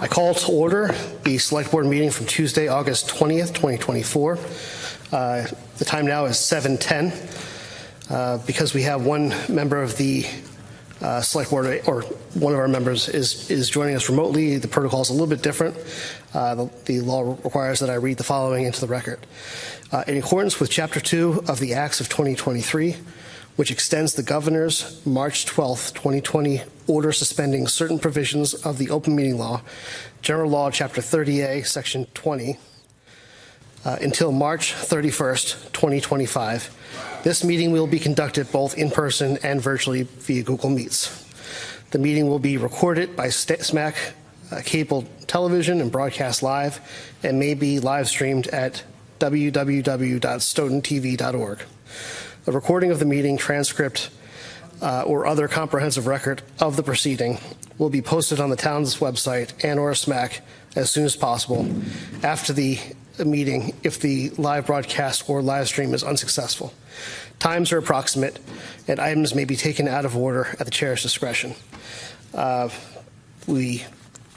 call to order the Select Board meeting from Tuesday, August 20th, 2024. The time now is 7:10. Because we have one member of the Select Board, or one of our members is joining us remotely, the protocol is a little bit different. The law requires that I read the following into the record. In accordance with Chapter 2 of the Acts of 2023, which extends the Governor's March 12, 2020 order suspending certain provisions of the Open Meeting Law, General Law, Chapter 30A, Section 20, until March 31st, 2025. This meeting will be conducted both in person and virtually via Google Meets. The meeting will be recorded by SMAC cable television and broadcast live, and may be live streamed at www.stoughtontv.org. A recording of the meeting, transcript, or other comprehensive record of the proceeding will be posted on the town's website and/or SMAC as soon as possible after the meeting if the live broadcast or live stream is unsuccessful. Times are approximate, and items may be taken out of order at the chair's discretion. We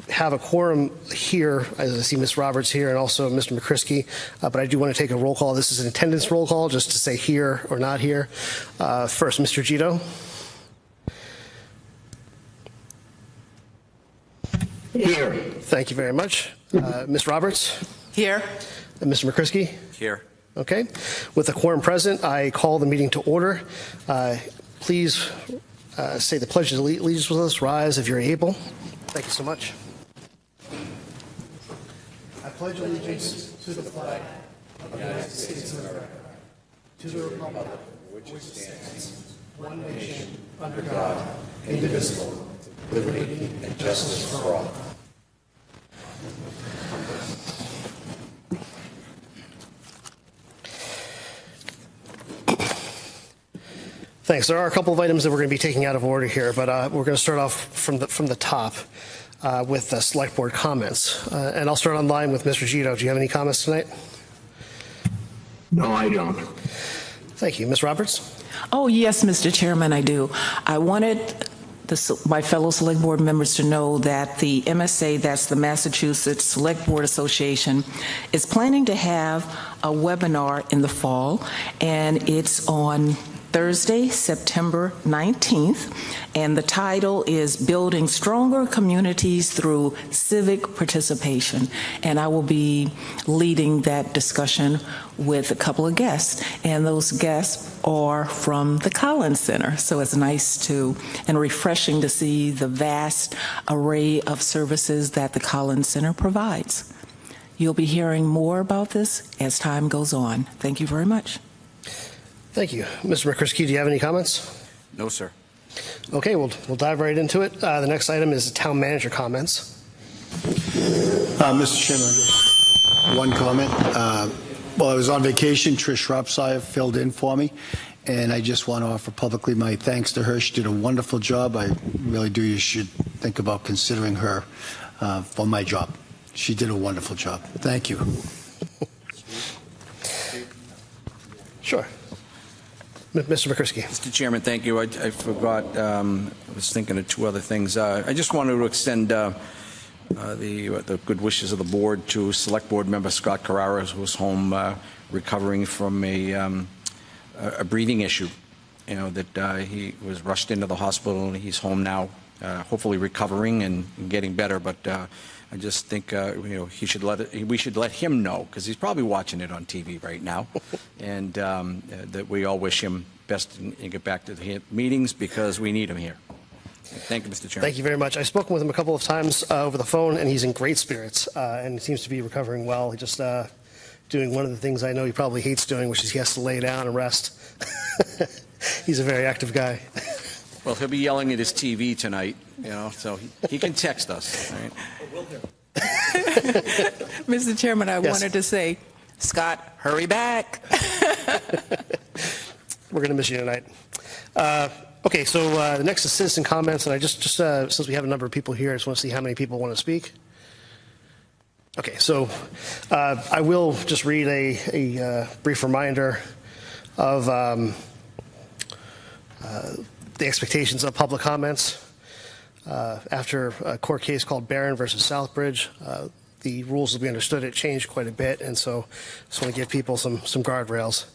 have a quorum here, as I see Ms. Roberts here and also Mr. McCrisky, but I do want to take a roll call. This is an attendance roll call, just to say here or not here. First, Mr. Gito. Here. Thank you very much. Ms. Roberts. Here. And Mr. McCrisky. Here. Okay. With the quorum present, I call the meeting to order. Please say the Pledge of Allegiance with us. Rise if you're able. Thank you so much. I pledge allegiance to the flag of the United States of America, to the republic which stands one nation under God, indivisible, with liberty and justice for all. Thanks. There are a couple of items that we're going to be taking out of order here, but we're going to start off from the top with the Select Board comments. And I'll start online with Mr. Gito. Do you have any comments tonight? No, I don't. Thank you. Ms. Roberts? Oh, yes, Mr. Chairman, I do. I wanted my fellow Select Board members to know that the MSA, that's the Massachusetts Select Board Association, is planning to have a webinar in the fall, and it's on Thursday, September 19th, and the title is Building Stronger Communities Through Civic Participation. And I will be leading that discussion with a couple of guests, and those guests are from the Collins Center. So it's nice and refreshing to see the vast array of services that the Collins Center provides. You'll be hearing more about this as time goes on. Thank you very much. Thank you. Mr. McCrisky, do you have any comments? No, sir. Okay, we'll dive right into it. The next item is town manager comments. Mr. Chairman, just one comment. While I was on vacation, Trish Ropsire filled in for me, and I just want to offer publicly my thanks to her. She did a wonderful job. I really do. You should think about considering her for my job. She did a wonderful job. Thank you. Sure. Mr. McCrisky. Mr. Chairman, thank you. I forgot, I was thinking of two other things. I just wanted to extend the good wishes of the board to Select Board member Scott Carrara, who was home recovering from a breathing issue. You know, that he was rushed into the hospital, and he's home now, hopefully recovering and getting better. But I just think we should let him know, because he's probably watching it on TV right now, and that we all wish him best and get back to the meetings, because we need him here. Thank you, Mr. Chairman. Thank you very much. I've spoken with him a couple of times over the phone, and he's in great spirits, and he seems to be recovering well. He just doing one of the things I know he probably hates doing, which is he has to lay down and rest. He's a very active guy. Well, he'll be yelling at his TV tonight, so he can text us. Right? Mr. Chairman, I Yes. wanted to say, Scott, hurry back. We're going to miss you tonight. Okay, so the next is citizen comments, and I just since we have a number of people here, I just want to see how many people want to speak. Okay, so I will just read a brief reminder of the expectations of public comments. After a court case called Barron versus Southbridge, the rules, as we understood it, changed quite a bit, and so just want to give people some guardrails.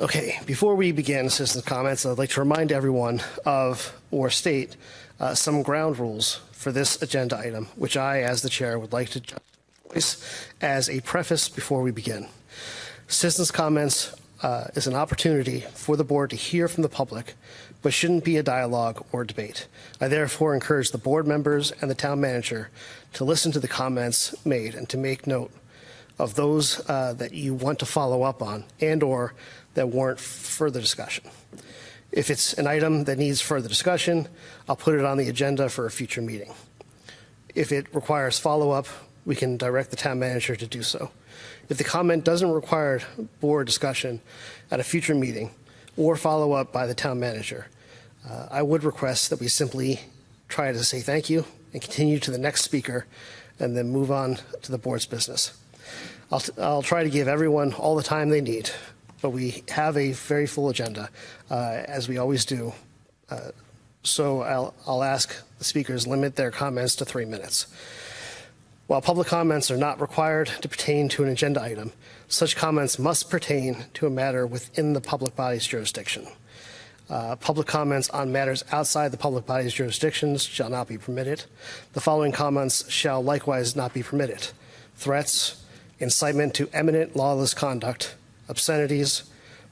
Okay, before we begin citizens' comments, I'd like to remind everyone of, or state, some ground rules for this agenda item, which I, as the chair, would like to voice as a preface before we begin. Citizens' comments is an opportunity for the board to hear from the public, but shouldn't be a dialogue or debate. I therefore encourage the board members and the town manager to listen to the comments made and to make note of those that you want to follow up on and/or that warrant further discussion. If it's an item that needs further discussion, I'll put it on the agenda for a future meeting. If it requires follow-up, we can direct the town manager to do so. If the comment doesn't require board discussion at a future meeting or follow-up by the town manager, I would request that we simply try to say thank you and continue to the next speaker and then move on to the board's business. I'll try to give everyone all the time they need, but we have a very full agenda, as we always do. So I'll ask the speakers limit their comments to 3 minutes. While public comments are not required to pertain to an agenda item, such comments must pertain to a matter within the public body's jurisdiction. Public comments on matters outside the public body's jurisdictions shall not be permitted. The following comments shall likewise not be permitted: threats, incitement to eminent lawless conduct, obscenities,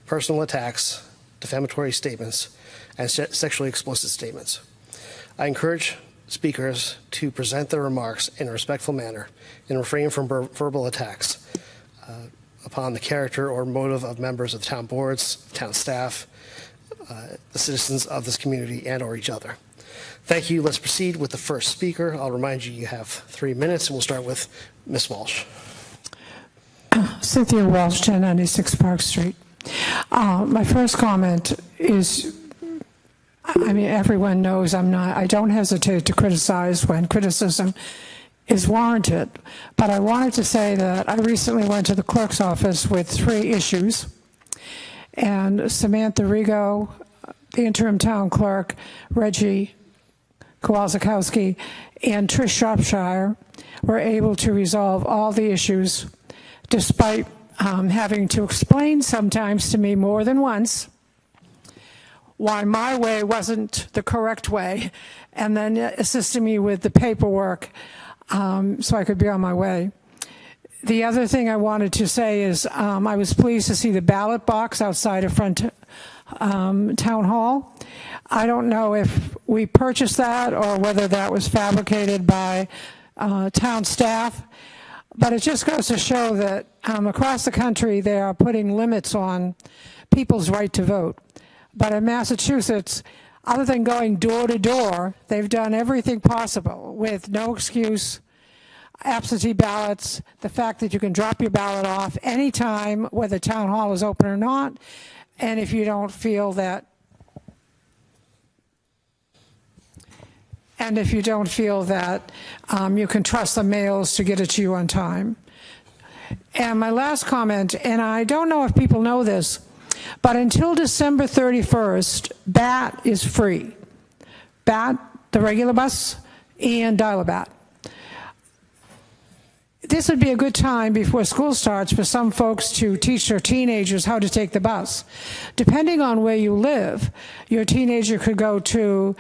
personal attacks, defamatory statements, and sexually explicit statements. I encourage speakers to present their remarks in a respectful manner and refrain from verbal attacks upon the character or motive of members of the town boards, town staff, the citizens of this community, and or each other. Thank you. Let's proceed with the first speaker. I'll remind you have 3 minutes, and we'll start with Ms. Walsh. Cynthia Walsh, 1096 Park Street. My first comment is, I mean, everyone knows I don't hesitate to criticize when criticism is warranted, but I wanted to say that I recently went to the clerk's office with 3 issues, and Samantha Rigo, the interim town clerk, Reggie Kowalczykowski, and Trish Shropshire were able to resolve all the issues, despite having to explain sometimes to me more than once why my way wasn't the correct way, and then assisting me with the paperwork so I could be on my way. The other thing I wanted to say is I was pleased to see the ballot box outside of front town hall. I don't know if we purchased that or whether that was fabricated by town staff, but it just goes to show that across the country they are putting limits on people's right to vote. But in Massachusetts, other than going door to door, they've done everything possible with no excuse, absentee ballots, the fact that you can drop your ballot off anytime, whether town hall is open or not, and if you don't feel that you can trust the mails to get it to you on time. And my last comment, and I don't know if people know this, but until December 31st, BAT is free. BAT, the regular bus, and Dial-A-Bat. This would be a good time before school starts for some folks to teach their teenagers how to take the bus. Depending on where you live, your teenager could go to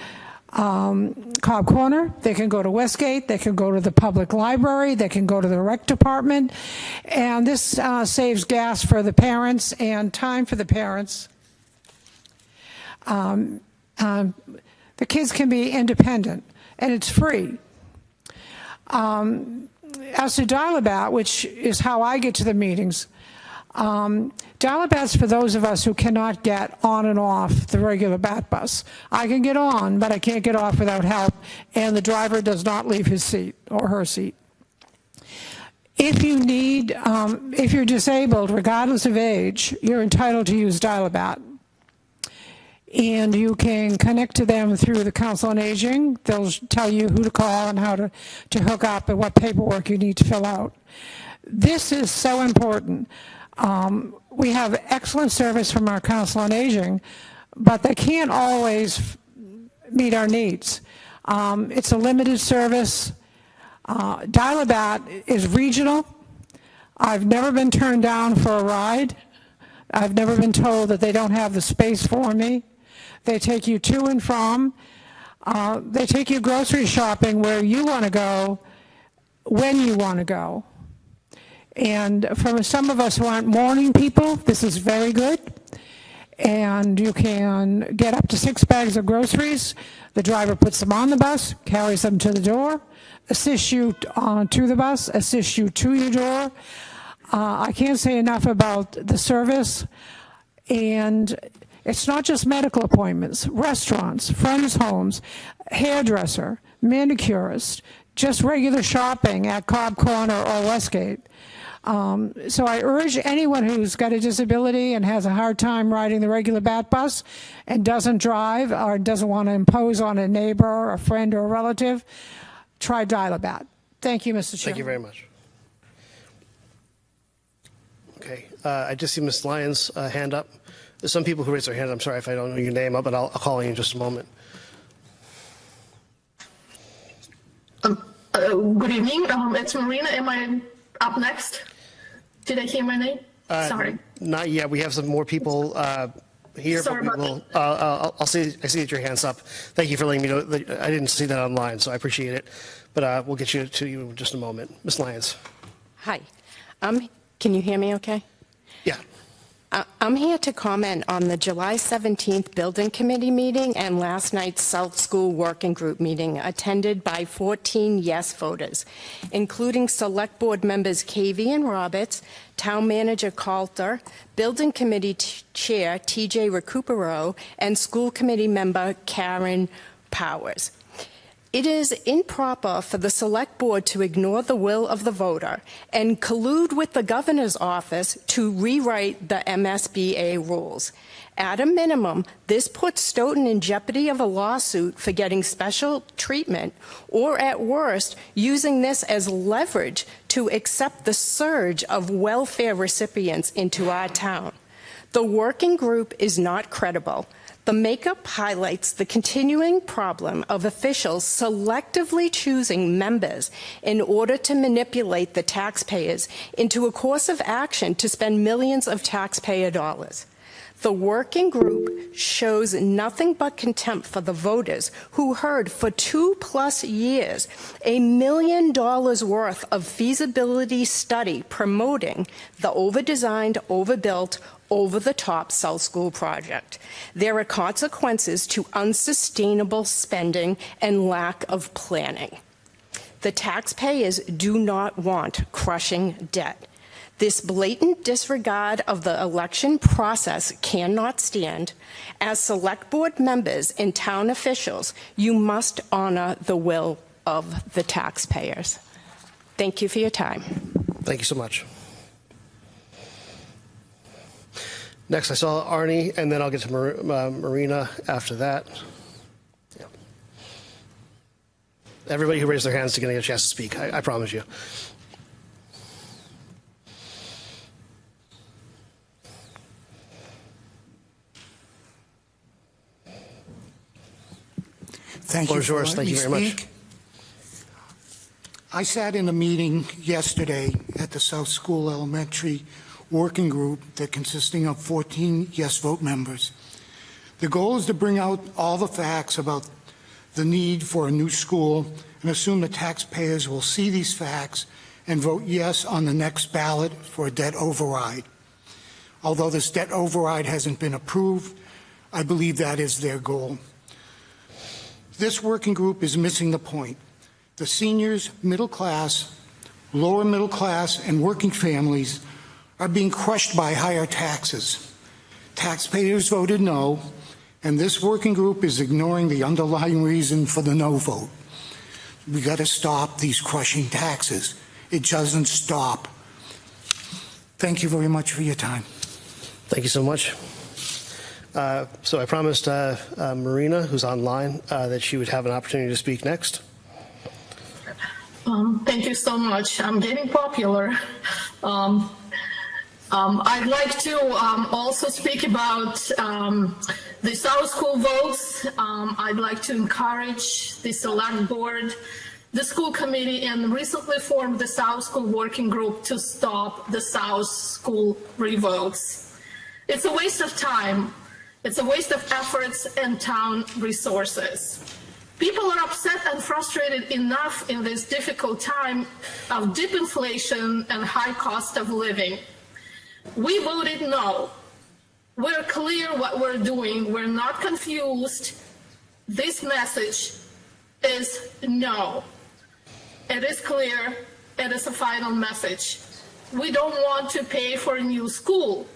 Cobb Corner, they can go to Westgate, they can go to the public library, they can go to the rec department, and this saves gas for the parents and time for the parents. The kids can be independent, and it's free. As to Dial-A-Bat, which is how I get to the meetings, Dial-A-Bat's for those of us who cannot get on and off the regular BAT bus. I can get on, but I can't get off without help, and the driver does not leave his seat or her seat. If you need, if you're disabled, regardless of age, you're entitled to use Dial-A-Bat. And you can connect to them through the Council on Aging. They'll tell you who to call and how to hook up and what paperwork you need to fill out. This is so important. We have excellent service from our Council on Aging, but they can't always meet our needs. It's a limited service. Dial-A-Bat is regional. I've never been turned down for a ride. I've never been told that they don't have the space for me. They take you to and from. They take you grocery shopping where you want to go, when you want to go. And for some of us who aren't morning people, this is very good. And you can get up to 6 bags of groceries. The driver puts them on the bus, carries them to the door, assists you to the bus, assists you to your door. I can't say enough about the service. And it's not just medical appointments, restaurants, friends' homes, hairdresser, manicurist, just regular shopping at Cobb Corner or Westgate. So I urge anyone who's got a disability and has a hard time riding the regular BAT bus and doesn't drive or doesn't want to impose on a neighbor or a friend or a relative, try Dial-A-Bat. Thank you, Mr. Chairman. Thank you very much. Okay, I just see Ms. Lyons' hand up. There's some people who raise their hand. I'm sorry if I don't know your name, but I'll call on you in just a moment. Good evening. It's Marina. Am I up next? Did I hear my name? Sorry. Not yet. We have some more people here, Sorry but we will. I'll see. I see that your hand's up. Thank you for letting me know. I didn't see that online, so I appreciate it. But we'll get you to you in just a moment. Ms. Lyons. Hi. Can you hear me okay? Yeah. I'm here to comment on the July 17th Building Committee meeting and last night's South School Working Group meeting attended by 14 yes voters, including Select Board members Kavian Roberts, Town Manager Coulter, Building Committee Chair TJ Recupero, and School Committee member Karen Powers. It is improper for the Select Board to ignore the will of the voter and collude with the Governor's office to rewrite the MSBA rules. At a minimum, this puts Stoughton in jeopardy of a lawsuit for getting special treatment, or at worst, using this as leverage to accept the surge of welfare recipients into our town. The working group is not credible. The makeup highlights the continuing problem of officials selectively choosing members in order to manipulate the taxpayers into a course of action to spend millions of taxpayer dollars. The working group shows nothing but contempt for the voters who heard for 2+ years $1 million worth of feasibility study promoting the over-designed, overbuilt, over-the-top South School project. There are consequences to unsustainable spending and lack of planning. The taxpayers do not want crushing debt. This blatant disregard of the election process cannot stand. As Select Board members and town officials, you must honor the will of the taxpayers. Thank you for your time. Thank you so much. Next, I saw Arnie, and then I'll get to Marina after that. Yeah. Everybody who raised their hands is going to get a chance to speak. I promise you. Thank Floor you is for yours. letting Thank me you very much. speak. I sat in a meeting yesterday at the South School Elementary Working Group that consisting of 14 yes vote members. The goal is to bring out all the facts about the need for a new school and assume the taxpayers will see these facts and vote yes on the next ballot for a debt override. Although this debt override hasn't been approved, I believe that is their goal. This working group is missing the point. The seniors, middle class, lower middle class, and working families are being crushed by higher taxes. Taxpayers voted no, and this working group is ignoring the underlying reason for the no vote. We got to stop these crushing taxes. It doesn't stop. Thank you very much for your time. Thank you so much. So I promised Marina, who's online, that she would have an opportunity to speak next. Thank you so much. I'm getting popular. I'd like to also speak about the South School votes. I'd like to encourage the Select Board, the school committee, and recently formed the South School Working Group to stop the South School revotes. It's a waste of time. It's a waste of efforts and town resources. People are upset and frustrated enough in this difficult time of deep inflation and high cost of living. We voted no. We're clear what we're doing. We're not confused. This message is no. It is clear. It is a final message. We don't want to pay for a new school.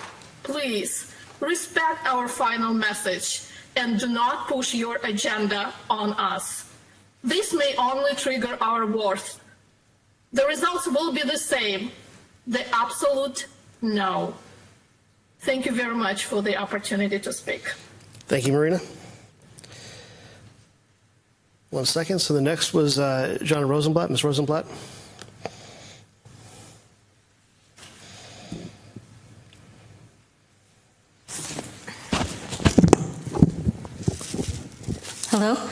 Please respect our final message and do not push your agenda on us. This may only trigger our worth. The results will be the same. The absolute no. Thank you very much for the opportunity to speak. Thank you, Marina. 1 second. So the next was John Rosenblatt. Ms. Rosenblatt. Hello?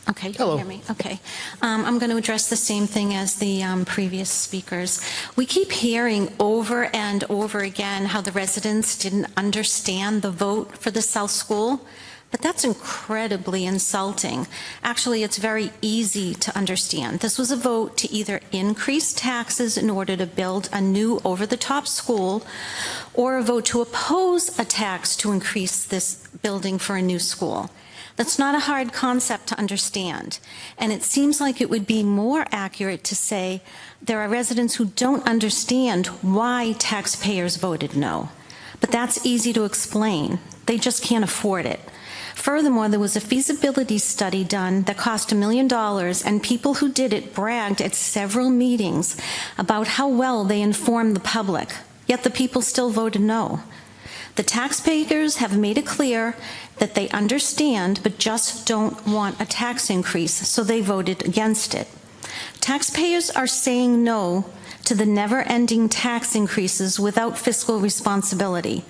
Okay, Hello. you hear me? Okay. I'm going to address the same thing as the previous speakers. We keep hearing over and over again how the residents didn't understand the vote for the South School, but that's incredibly insulting. Actually, it's very easy to understand. This was a vote to either increase taxes in order to build a new over-the-top school, or a vote to oppose a tax to increase this building for a new school. That's not a hard concept to understand, and it seems like it would be more accurate to say there are residents who don't understand why taxpayers voted no. But that's easy to explain. They just can't afford it. Furthermore, there was a feasibility study done that cost $1 million, and people who did it bragged at several meetings about how well they informed the public, yet the people still voted no. The taxpayers have made it clear that they understand but just don't want a tax increase, so they voted against it. Taxpayers are saying no to the never-ending tax increases without fiscal responsibility.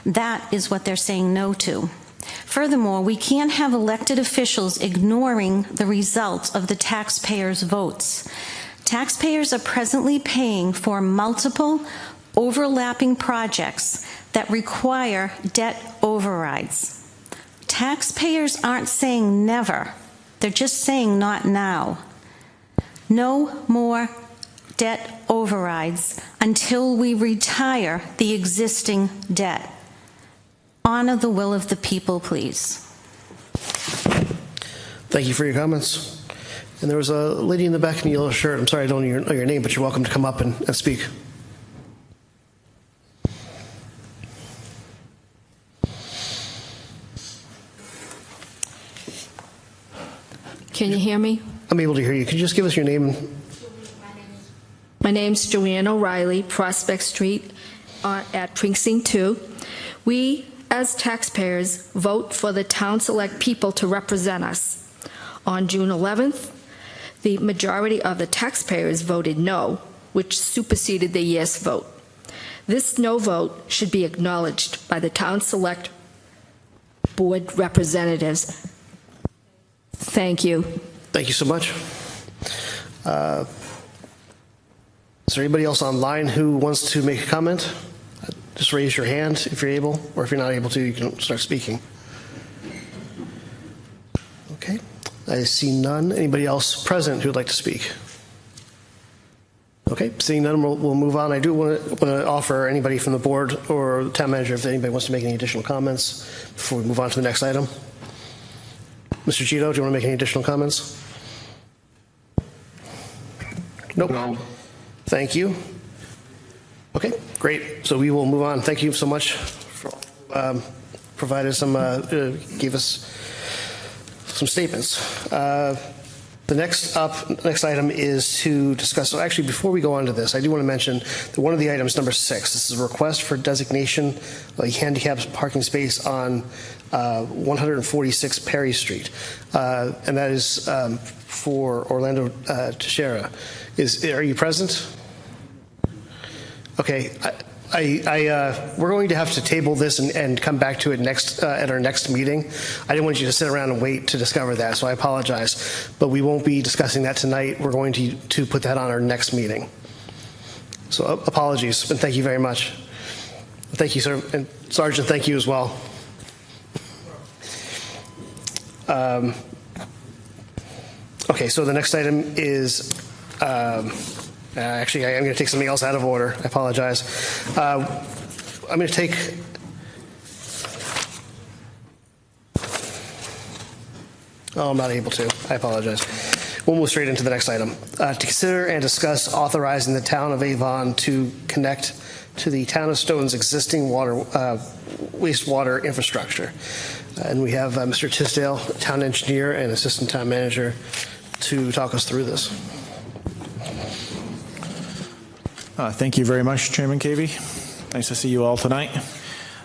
That is what they're saying no to. Furthermore, we can't have elected officials ignoring the results of the taxpayers' votes. Taxpayers are presently paying for multiple overlapping projects that require debt overrides. Taxpayers aren't saying never, they're just saying not now. No more debt overrides until we retire the existing debt. Honor the will of the people, please. Thank you for your comments. And there was a lady in the back in the yellow shirt. I'm sorry I don't know your name, but you're welcome to come up and speak. Can you hear me? I'm able to hear you. Could you just give us your name? My name's Joanne O'Reilly, Prospect Street at Precinct 2. We, as taxpayers, vote for the town select people to represent us. On June 11th, the majority of the taxpayers voted no, which superseded the yes vote. This no vote should be acknowledged by the town select board representatives. Thank you. Thank you so much. Is there anybody else online who wants to make a comment? Just raise your hand if you're able, or if you're not able to, you can start speaking. Okay. I see none. Anybody else present who would like to speak? Okay. Seeing none, we'll move on. I do want to offer anybody from the board or the town manager if anybody wants to make any additional comments before we move on to the next item. Mr. Gito, do you want to make any additional comments? Nope. No. Thank you. Okay, great. So we will move on. Thank you so much for providing some, gave us some statements. The next item is to discuss, so actually before we go on to this, I do want to mention that one of the items, number 6, this is a request for designation of a handicapped parking space on 146 Perry Street. And that is for Orlando Teixeira. Are you present? Okay, we're going to have to table this and come back to it at our next meeting. I didn't want you to sit around and wait to discover that, so I apologize. But we won't be discussing that tonight. We're going to put that on our next meeting. So apologies, and thank you very much. Thank you, sir. And Sergeant, thank you as well. Okay, so the next item is, actually, I am going to take something else out of order. I apologize. I'm going to take, I'm not able to. I apologize. We'll move straight into the next item. To consider and discuss authorizing the town of Avon to connect to the town of Stoughton's existing wastewater infrastructure. And we have Mr. Tisdale, town engineer and assistant town manager, to talk us through this. Thank you very much, Chairman Cavey. Nice to see you all tonight.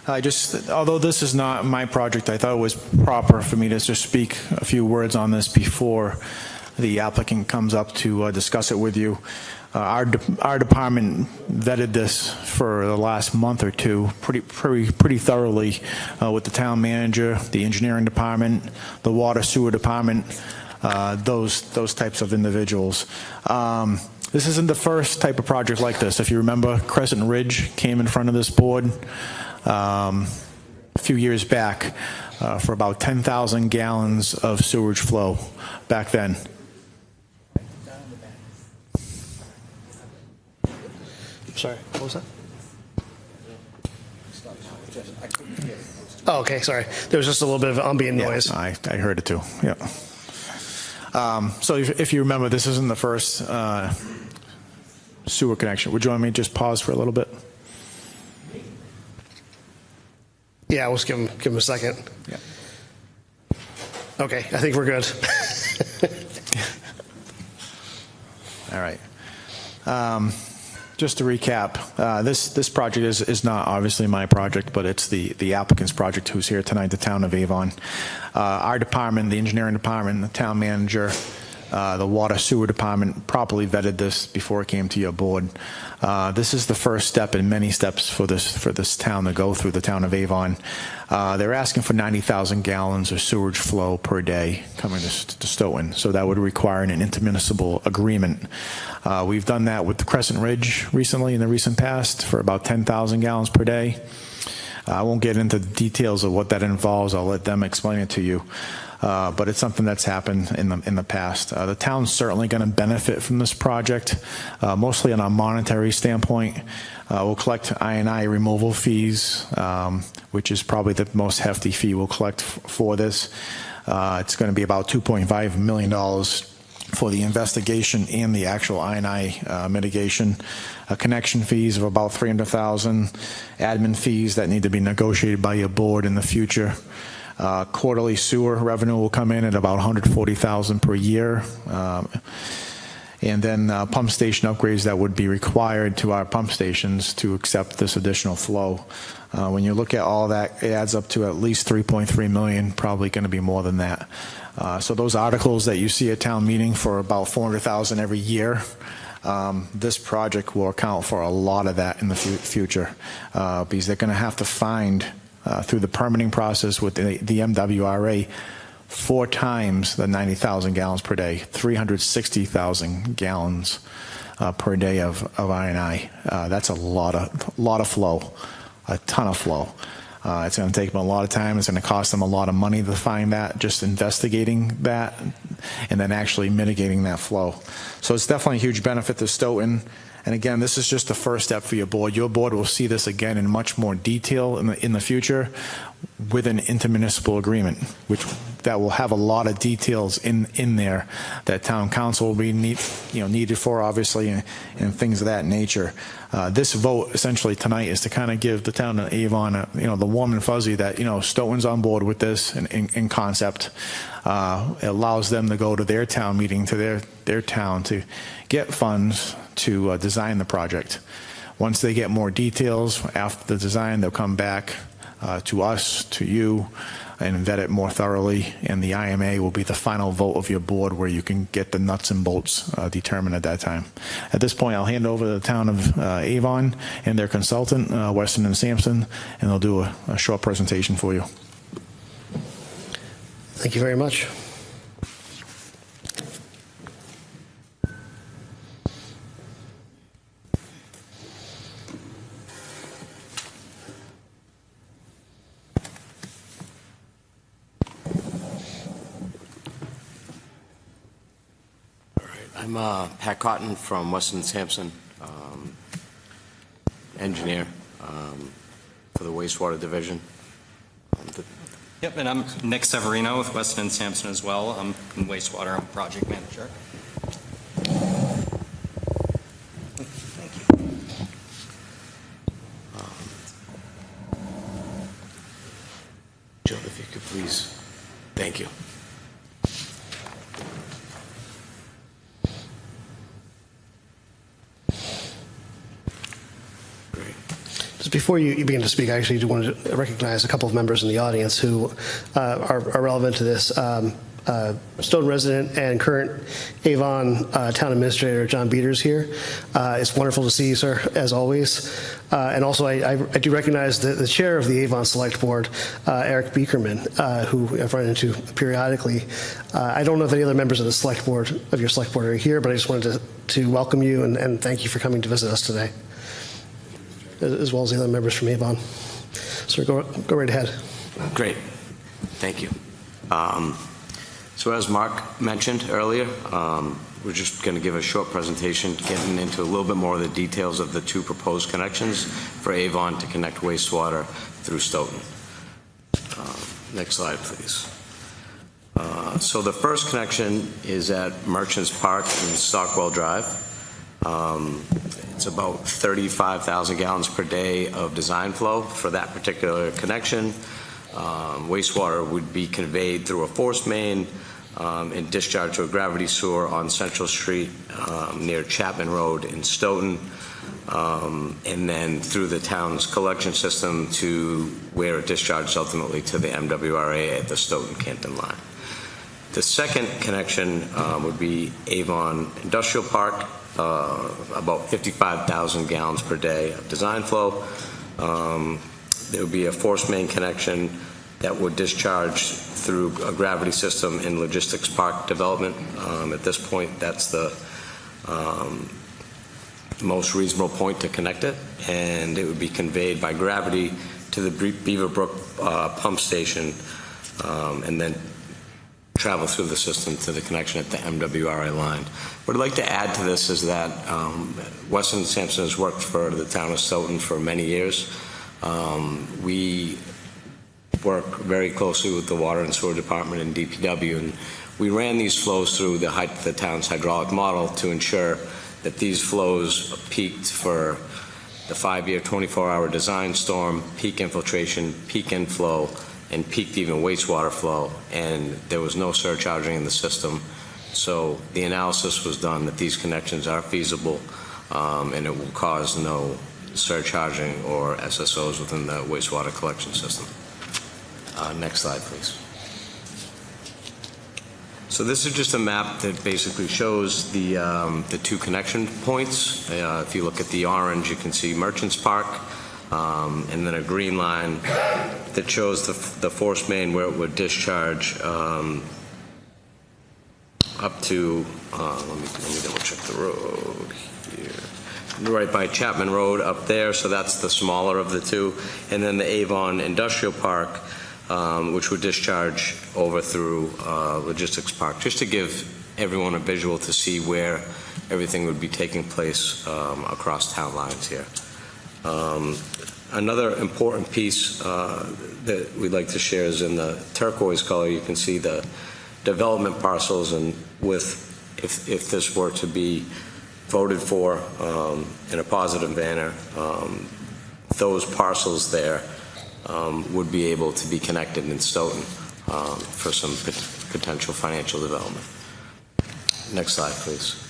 Although this is not my project, I thought it was proper for me to just speak a few words on this before the applicant comes up to discuss it with you. Our department vetted this for the last month or two pretty thoroughly with the town manager, the engineering department, the water sewer department, those types of individuals. This isn't the first type of project like this. If you remember, Crescent Ridge came in front of this board a few years back for about 10,000 gallons of sewage flow back then. Sorry, what was that? Oh, okay, sorry. There was just a little bit of ambient noise. I heard it too, yeah. So if you remember, this isn't the first sewer connection. Would you want me to just pause for a little bit? Yeah, we'll just give him a second. Yeah. Okay, I think we're good. All right. Just to recap, this project is not obviously my project, but it's the applicant's project who's here tonight, the town of Avon. Our department, the engineering department, the town manager, the water sewer department properly vetted this before it came to your board. This is the first step in many steps for this town to go through, the town of Avon. They're asking for 90,000 gallons of sewage flow per day coming to Stoughton, so that would require an intermunicipal agreement. We've done that with the Crescent Ridge recently in the recent past for about 10,000 gallons per day. I won't get into the details of what that involves. I'll let them explain it to you. But it's something that's happened in the past. The town's certainly going to benefit from this project, mostly on a monetary standpoint. We'll collect I&I removal fees, which is probably the most hefty fee we'll collect for this. It's going to be about $2.5 million for the investigation and the actual I&I mitigation. Connection fees of about $300,000, admin fees that need to be negotiated by your board in the future. Quarterly sewer revenue will come in at about $140,000 per year. And then pump station upgrades that would be required to our pump stations to accept this additional flow. When you look at all that, it adds up to at least $3.3 million, probably going to be more than that. So those articles that you see at town meeting for about $400,000 every year, this project will account for a lot of that in the future because they're going to have to find through the permitting process with the MWRA 4 times the 90,000 gallons per day, 360,000 gallons per day of I&I. That's a lot of flow, a ton of flow. It's going to take them a lot of time. It's going to cost them a lot of money to find that, just investigating that, and then actually mitigating that flow. So it's definitely a huge benefit to Stoughton. And again, this is just the first step for your board. Your board will see this again in much more detail in the future with an intermunicipal agreement, which that will have a lot of details in there that town council will be needed for, obviously, and things of that nature. This vote essentially tonight is to kind of give the town of Avon, the warm and fuzzy that Stoughton's on board with this in concept. It allows them to go to their town meeting, to their town, to get funds to design the project. Once they get more details after the design, they'll come back to us, to you, and vet it more thoroughly, and the IMA will be the final vote of your board where you can get the nuts and bolts determined at that time. At this point, I'll hand over to the town of Avon and their consultant, Weston and Sampson, and they'll do a short presentation for you. Thank you very much. I'm Pat Cotton from Weston Sampson, engineer for the wastewater division. Yep, and I'm Nick Severino with Weston Sampson as well. I'm in wastewater. I'm project manager. Thank you. Joe, if you could please. Thank you. Just before you begin to speak, I actually do want to recognize a couple of members in the audience who are relevant to this. Stoughton resident and current Avon Town Administrator John Beaters here. It's wonderful to see you, sir, as always. And also, I do recognize the chair of the Avon Select Board, Eric Beakerman, who I've run into periodically. I don't know if any other members of the Select Board, of your Select Board, are here, but I just wanted to welcome you and thank you for coming to visit us today, as well as the other members from Avon. So go right ahead. Great. Thank you. So as Mark mentioned earlier, we're just going to give a short presentation getting into a little bit more of the details of the two proposed connections for Avon to connect wastewater through Stoughton. Next slide, please. So the first connection is at Merchants Park in Stockwell Drive. It's about 35,000 gallons per day of design flow for that particular connection. Wastewater would be conveyed through a force main and discharged to a gravity sewer on Central Street near Chapman Road in Stoughton, and then through the town's collection system to where it discharges ultimately to the MWRA at the Stoughton-Canton line. The second connection would be Avon Industrial Park, about 55,000 gallons per day of design flow. There would be a force main connection that would discharge through a gravity system in Logistics Park development. At this point, that's the most reasonable point to connect it, and it would be conveyed by gravity to the Beaverbrook pump station, and then travel through the system to the connection at the MWRA line. What I'd like to add to this is that Weston Sampson has worked for the town of Stoughton for many years. We work very closely with the Water and Sewer Department and DPW, and we ran these flows through the town's hydraulic model to ensure that these flows peaked for the 5-year, 24-hour design storm, peak infiltration, peak inflow, and peaked even wastewater flow, and there was no surcharging in the system. So the analysis was done that these connections are feasible, and it will cause no surcharging or SSOs within the wastewater collection system. Next slide, please. So this is just a map that basically shows the two connection points. If you look at the orange, you can see Merchants Park, and then a green line that shows the force main where it would discharge up to, let me double check the road here. Right by Chapman Road up there, so that's the smaller of the two. And then the Avon Industrial Park, which would discharge over through Logistics Park, just to give everyone a visual to see where everything would be taking place across town lines here. Another important piece that we'd like to share is in the turquoise color. You can see the development parcels, and if this were to be voted for in a positive manner, those parcels there would be able to be connected in Stoughton for some potential financial development. Next slide, please.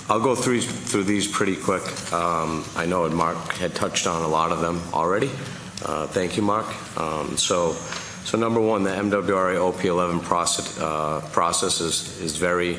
I'll go through these pretty quick. I know Mark had touched on a lot of them already. Thank you, Mark. So number one, the MWRA OP11 process is very,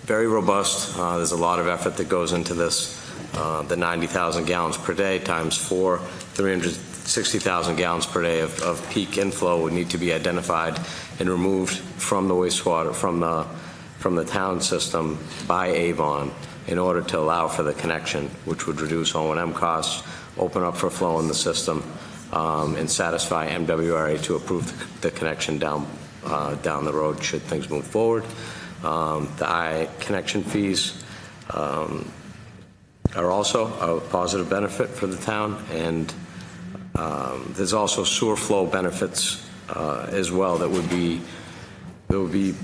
very robust. There's a lot of effort that goes into this. The 90,000 gallons per day times 4, 360,000 gallons per day of peak inflow would need to be identified and removed from the wastewater, from the town system by Avon in order to allow for the connection, which would reduce O&M costs, open up for flow in the system, and satisfy MWRA to approve the connection down the road should things move forward. The connection fees are also a positive benefit for the town, and there's also sewer flow benefits as well that would be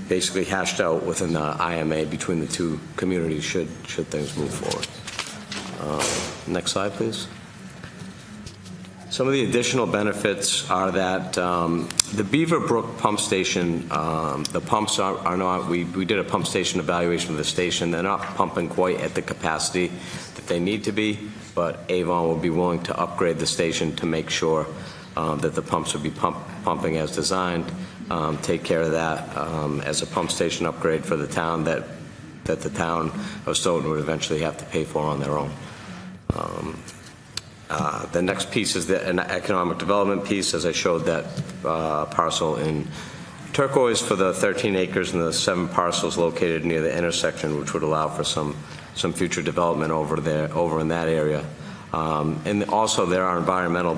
basically hashed out within the IMA between the two communities should things move forward. Next slide, please. Some of the additional benefits are that the Beaver Brook pump station, the pumps are not, we did a pump station evaluation of the station. They're not pumping quite at the capacity that they need to be, but Avon will be willing to upgrade the station to make sure that the pumps will be pumping as designed, take care of that as a pump station upgrade for the town that the town of Stoughton would eventually have to pay for on their own. The next piece is an economic development piece, as I showed that parcel in turquoise for the 13 acres and the 7 parcels located near the intersection, which would allow for some future development over in that area. And also there are environmental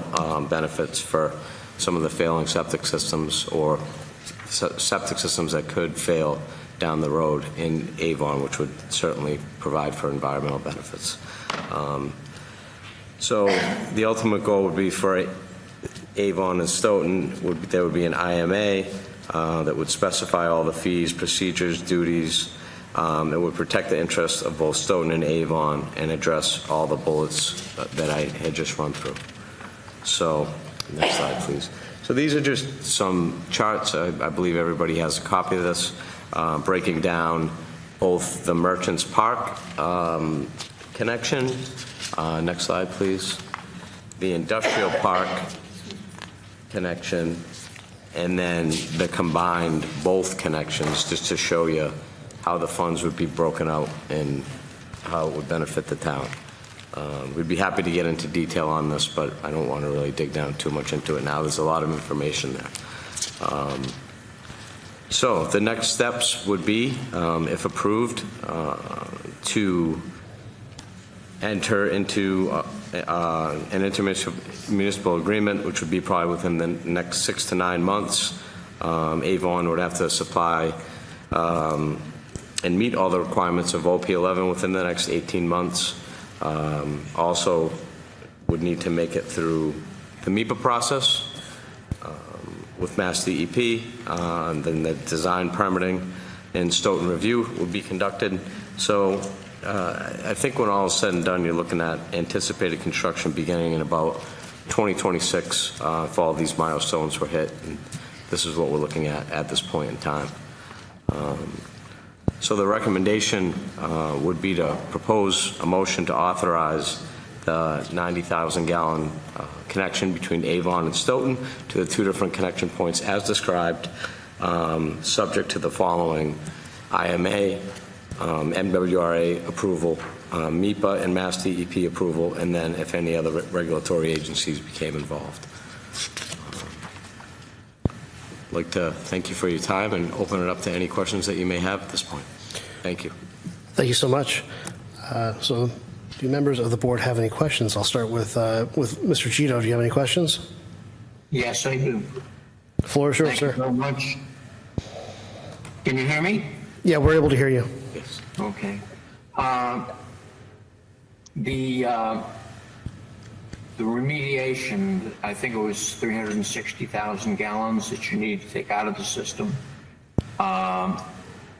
benefits for some of the failing septic systems or septic systems that could fail down the road in Avon, which would certainly provide for environmental benefits. So the ultimate goal would be for Avon and Stoughton, there would be an IMA that would specify all the fees, procedures, duties. It would protect the interests of both Stoughton and Avon and address all the bullets that I had just run through. So next slide, please. So these are just some charts. I believe everybody has a copy of this, breaking down both the Merchants Park connection. Next slide, please. The Industrial Park connection, and then the combined both connections, just to show you how the funds would be broken out and how it would benefit the town. We'd be happy to get into detail on this, but I don't want to really dig down too much into it now. There's a lot of information there. So the next steps would be, if approved, to enter into an intermunicipal agreement, which would be probably within the next 6 to 9 months. Avon would have to supply and meet all the requirements of OP11 within the next 18 months. Also would need to make it through the MEPA process with Mass DEP, then the design permitting and Stoughton review would be conducted. So I think when all is said and done, you're looking at anticipated construction beginning in about 2026 if all these milestones were hit. And this is what we're looking at this point in time. So the recommendation would be to propose a motion to authorize the 90,000 gallon connection between Avon and Stoughton to the 2 different connection points as described, subject to the following: IMA, MWRA approval, MEPA and Mass DEP approval, and then if any other regulatory agencies became involved. I'd like to thank you for your time and open it up to any questions that you may have at this point. Thank you. Thank you so much. So do members of the board have any questions? I'll start with Mr. Gito. Do you have any questions? Yes, I do. The floor is yours, sir. Thank you very much. Can you hear me? Yeah, we're able to hear you. Yes. Okay. The remediation, I think it was 360,000 gallons that you need to take out of the system.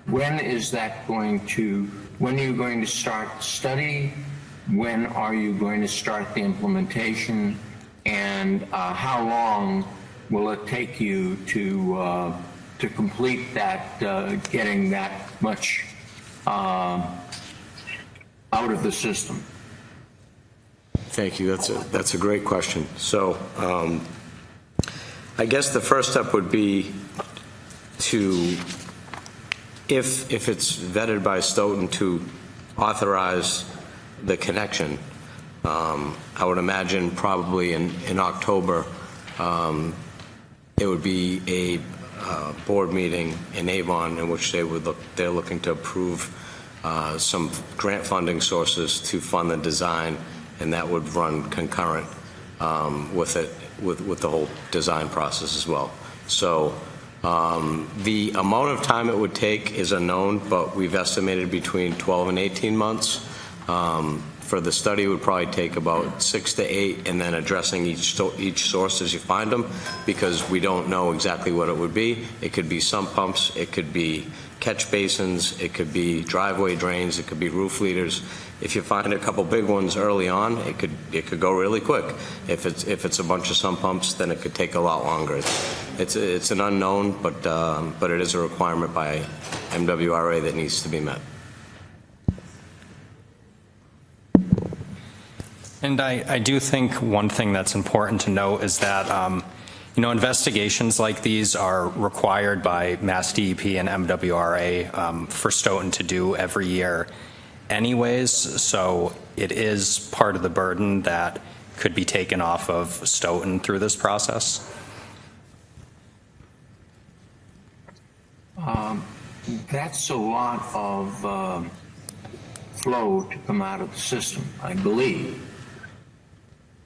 When is that going to, when are you going to start the study? When are you going to start the implementation? And how long will it take you to complete that, getting that much out of the system? Thank you. That's a great question. So I guess the first step would be to, if it's vetted by Stoughton, to authorize the connection. I would imagine probably in October, it would be a board meeting in Avon in which they're looking to approve some grant funding sources to fund the design, and that would run concurrent with the whole design process as well. So the amount of time it would take is unknown, but we've estimated between 12 and 18 months. For the study, it would probably take about 6 to 8, and then addressing each source as you find them, because we don't know exactly what it would be. It could be sump pumps, it could be catch basins, it could be driveway drains, it could be roof leaders. If you find a couple big ones early on, it could go really quick. If it's a bunch of sump pumps, then it could take a lot longer. It's an unknown, but it is a requirement by MWRA that needs to be met. And I do think one thing that's important to note is that, investigations like these are required by Mass DEP and MWRA for Stoughton to do every year anyways, so it is part of the burden that could be taken off of Stoughton through this process. That's a lot of flow to come out of the system, I believe.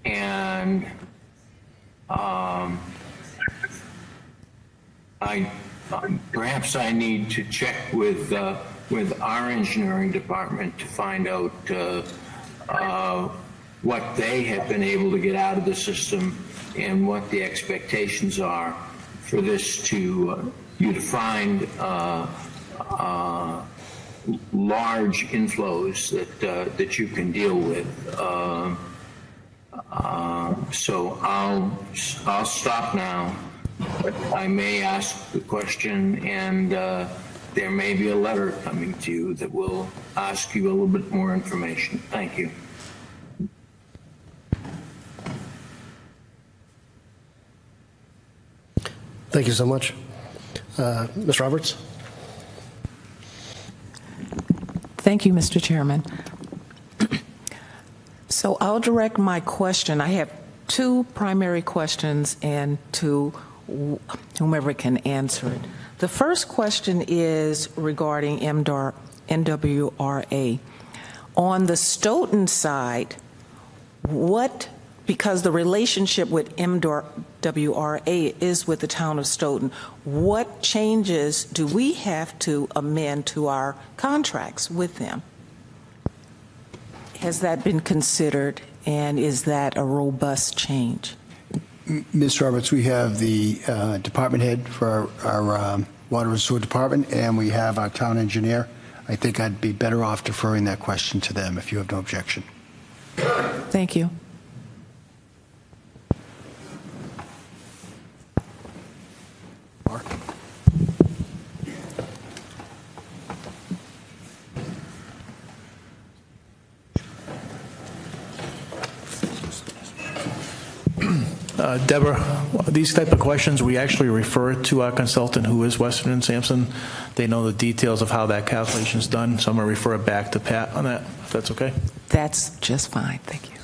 And perhaps I need to check with our engineering department to find out what they have been able to get out of the system and what the expectations are for this to you to find large inflows that you can deal with. So I'll stop now, but I may ask the question, and there may be a letter coming to you that will ask you a little bit more information. Thank you. Thank you so much. Ms. Roberts? Thank you, Mr. Chairman. So I'll direct my question. I have two primary questions and to whomever can answer it. The first question is regarding MWRA. On the Stoughton side, because the relationship with MWRA is with the town of Stoughton, what changes do we have to amend to our contracts with them? Has that been considered, and is that a robust change? Ms. Roberts, we have the department head for our water and sewer department, and we have our town engineer. I think I'd be better off deferring that question to them if you have no objection. Thank you. Mark? Deborah, these type of questions, we actually refer to our consultant, who is Western and Sampson. They know the details of how that calculation is done, so I'm going to refer it back to Pat on that, if that's okay. That's just fine. Thank you.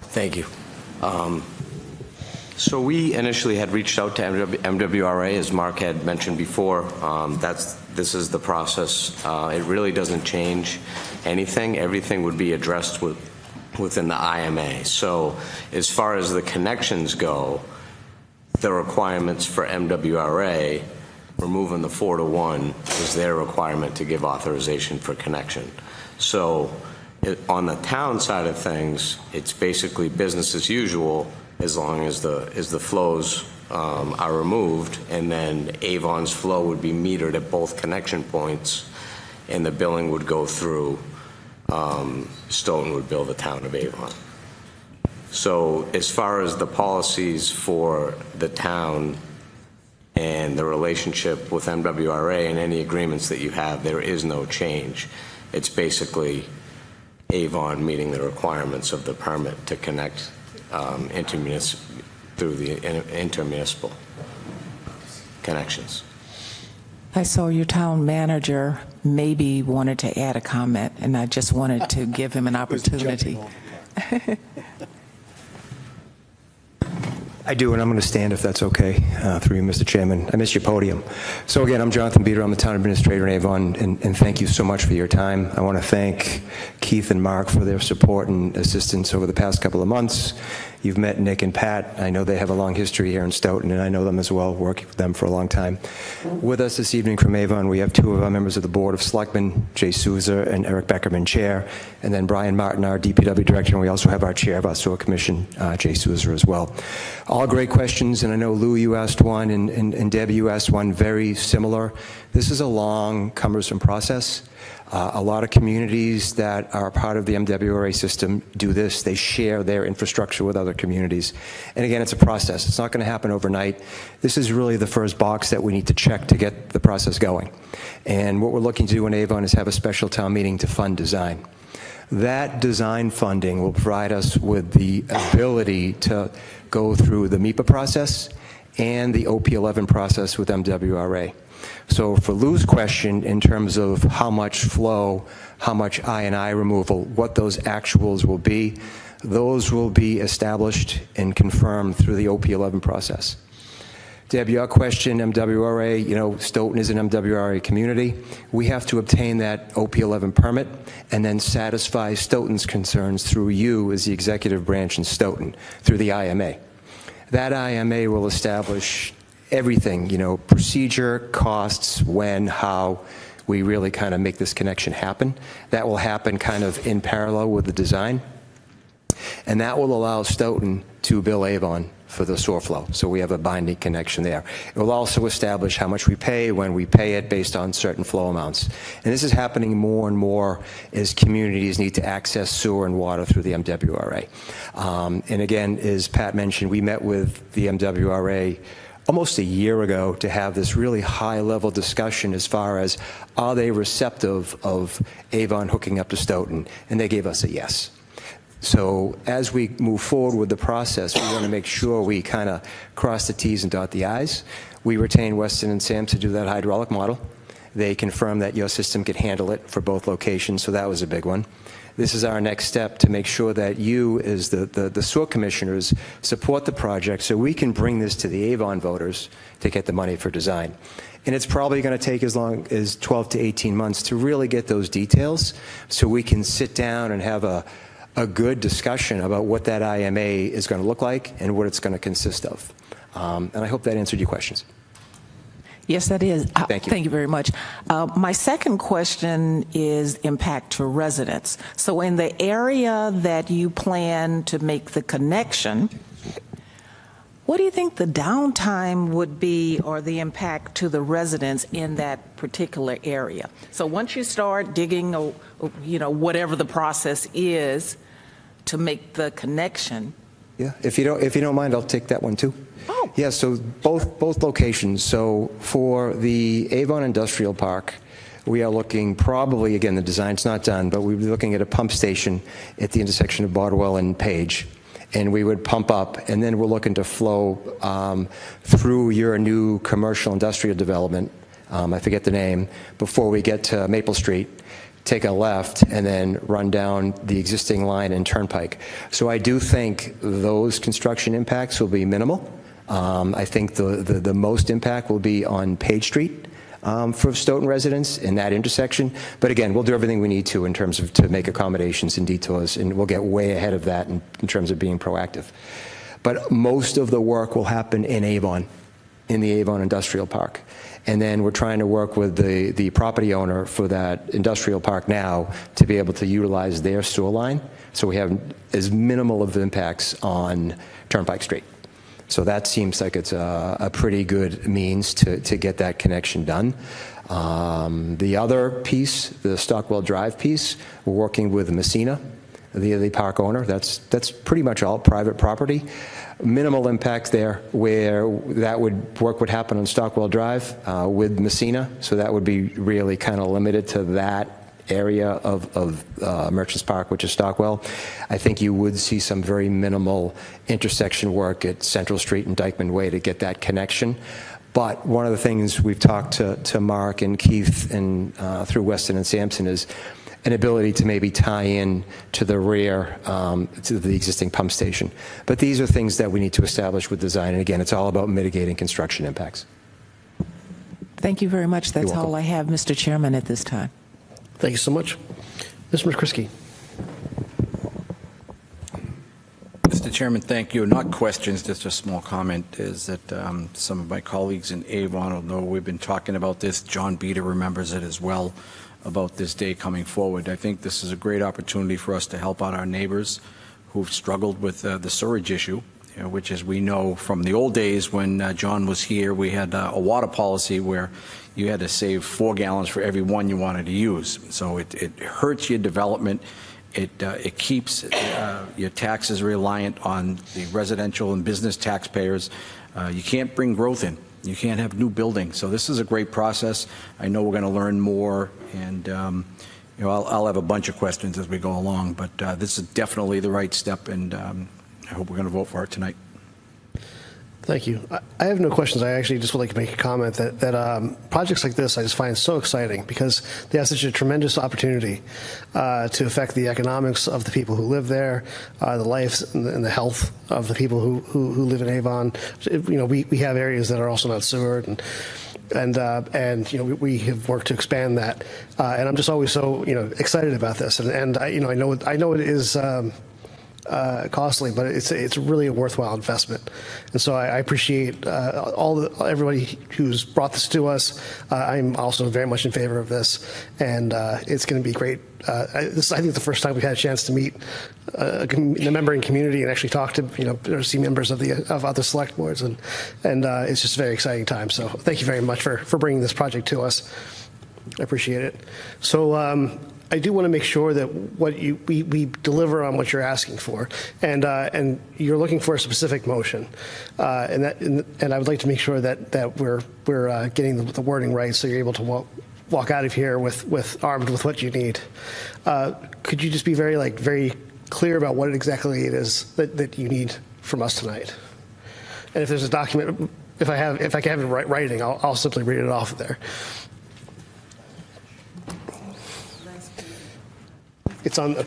Thank you. So we initially had reached out to MWRA, as Mark had mentioned before. This is the process. It really doesn't change anything. Everything would be addressed within the IMA. So as far as the connections go, the requirements for MWRA, removing the 4-to-1, is their requirement to give authorization for connection. So on the town side of things, it's basically business as usual as long as the flows are removed, and then Avon's flow would be metered at both connection points, and the billing would go through Stoughton would bill the town of Avon. So as far as the policies for the town and the relationship with MWRA and any agreements that you have, there is no change. It's basically Avon meeting the requirements of the permit to connect through the intermunicipal connections. I saw your town manager maybe wanted to add a comment, and I just wanted to give him an opportunity. I do, and I'm going to stand if that's okay, through you, Mr. Chairman. I missed your podium. So again, I'm Jonathan Beater. I'm the town administrator in Avon, and thank you so much for your time. I want to thank Keith and Mark for their support and assistance over the past couple of months. You've met Nick and Pat. I know they have a long history here in Stoughton, and I know them as well, working with them for a long time. With us this evening from Avon, we have two of our members of the Board of Selectmen, Jay Souza and Eric Beckerman, Chair, and then Brian Martin, our DPW Director, and we also have our Chair of our Sewer Commission, Jay Souza, as well. All great questions, and I know, Lou, you asked one, and Debbie, you asked one very similar. This is a long, cumbersome process. A lot of communities that are part of the MWRA system do this. They share their infrastructure with other communities. And again, it's a process. It's not going to happen overnight. This is really the first box that we need to check to get the process going. And what we're looking to do in Avon is have a special town meeting to fund design. That design funding will provide us with the ability to go through the MEPA process and the OP11 process with MWRA. So for Lou's question, in terms of how much flow, how much I&I removal, what those actuals will be, those will be established and confirmed through the OP11 process. Deb, your question, MWRA, you know, Stoughton is an MWRA community. We have to obtain that OP11 permit and then satisfy Stoughton's concerns through you as the executive branch in Stoughton, through the IMA. That IMA will establish everything, you know, procedure, costs, when, how we really kind of make this connection happen. That will happen kind of in parallel with the design. And that will allow Stoughton to bill Avon for the sewer flow. So we have a binding connection there. It will also establish how much we pay, when we pay it, based on certain flow amounts. And this is happening more and more as communities need to access sewer and water through the MWRA. And again, as Pat mentioned, we met with the MWRA almost a year ago to have this really high-level discussion as far as, are they receptive of Avon hooking up to Stoughton? And they gave us a yes. So as we move forward with the process, we want to make sure we kind of cross the T's and dot the I's. We retain Weston and Sam to do that hydraulic model. They confirmed that your system could handle it for both locations, so that was a big one. This is our next step to make sure that you, as the sewer commissioners, support the project so we can bring this to the Avon voters to get the money for design. And it's probably going to take as long as 12 to 18 months to really get those details so we can sit down and have a good discussion about what that IMA is going to look like and what it's going to consist of. And I hope that answered your questions. Yes, that is. Thank you. Thank you very much. My second question is impact to residents. So in the area that you plan to make the connection, what do you think the downtime would be, or the impact to the residents in that particular area? So once you start digging, or, you know, whatever the process is to make the connection. Yeah, if you don't mind, I'll take that one too. Oh. Yeah, so both locations. So for the Avon Industrial Park, we are looking probably, again, the design's not done, but we'll be looking at a pump station at the intersection of Bardwell and Page. And we would pump up, and then we're looking to flow through your new commercial industrial development, I forget the name, before we get to Maple Street, take a left, and then run down the existing line in Turnpike. So I do think those construction impacts will be minimal. I think the most impact will be on Page Street for Stoughton residents in that intersection. But again, we'll do everything we need to in terms of to make accommodations and detours, and we'll get way ahead of that in terms of being proactive. But most of the work will happen in Avon, in the Avon Industrial Park. And then we're trying to work with the property owner for that industrial park now to be able to utilize their sewer line, so we have as minimal of impacts on Turnpike Street. So that seems like it's a pretty good means to get that connection done. The other piece, the Stockwell Drive piece, we're working with Messina, the park owner. That's pretty much all private property. Minimal impact there, where that work would happen on Stockwell Drive with Messina. So that would be really kind of limited to that area of Merchants Park, which is Stockwell, I think you would see some very minimal intersection work at Central Street and Dykeman Way to get that connection. But one of the things we've talked to Mark and Keith and through Weston and Sampson is an ability to maybe tie in to the rear, to the existing pump station. But these are things that we need to establish with design. And again, it's all about mitigating construction impacts. Thank you very much. That's You're welcome. all I have, Mr. Chairman, at this time. Thank you so much. Mr. McCrisky. Mr. Chairman, thank you. Not questions, just a small comment, is that some of my colleagues in Avon will know we've been talking about this. John Beater remembers it as well, about this day coming forward. I think this is a great opportunity for us to help out our neighbors who've struggled with the sewage issue, which, as we know from the old days when John was here, we had a water policy where you had to save 4 gallons for every one you wanted to use. So it hurts your development. It keeps your taxes reliant on the residential and business taxpayers. You can't bring growth in. You can't have new buildings. So this is a great process. I know we're going to learn more, and I'll have a bunch of questions as we go along, but this is definitely the right step, and I hope we're going to vote for it tonight. Thank you. I have no questions. I actually just would like to make a comment that projects like this I just find so exciting because they have such a tremendous opportunity to affect the economics of the people who live there, the lives and the health of the people who live in Avon. We have areas that are also not sewered, and we have worked to expand that. And I'm just always so excited about this. And I know it is. Costly, but it's really a worthwhile investment, and so I appreciate everybody who's brought this to us. I'm also very much in favor of this, and it's going to be great. This is, I think, the first time we've had a chance to meet a member in community and actually talk to or see members of other select boards, and it's just a very exciting time. So thank you very much for bringing this project to us. I appreciate it. So. I do want to make sure that we deliver on what you're asking for, and you're looking for a specific motion, and I would like to make sure that we're getting the wording right, so you're able to walk out of here with armed with what you need. Could you just be very clear about what exactly it is that you need from us tonight? And if there's a document, if I can have it in writing, I'll simply read it off of there. It's on the.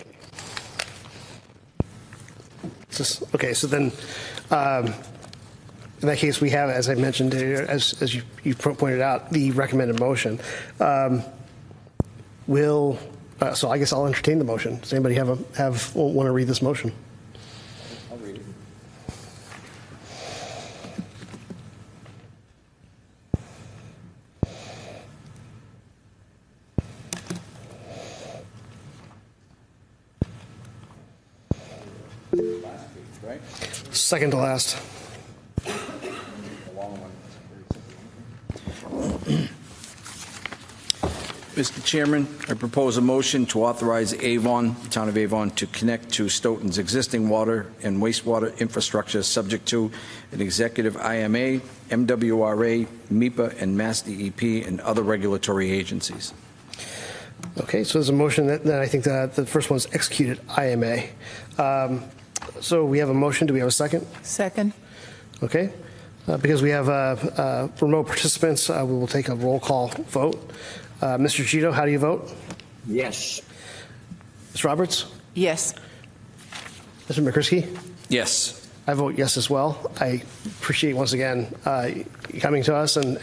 Okay, so then, in that case, we have, as I mentioned, as you pointed out, the recommended motion. So I guess I'll entertain the motion. Does anybody want to read this motion? I'll read it. Right? Second to last. Mr. Chairman, I propose a motion to authorize Avon, the town of Avon, to connect to Stoughton's existing water and wastewater infrastructure subject to an executive IMA, MWRA, MEPA, and Mass DEP, and other regulatory agencies. Okay, so there's a motion that I think that the first one's executed IMA. So we have a motion. Do we have a second? Second. Okay. Because we have remote participants, we will take a roll call vote. Mr. Gito, how do you vote? Yes. Ms. Roberts? Yes. Mr. McCrisky? Yes. I vote yes as well. I appreciate once again you coming to us and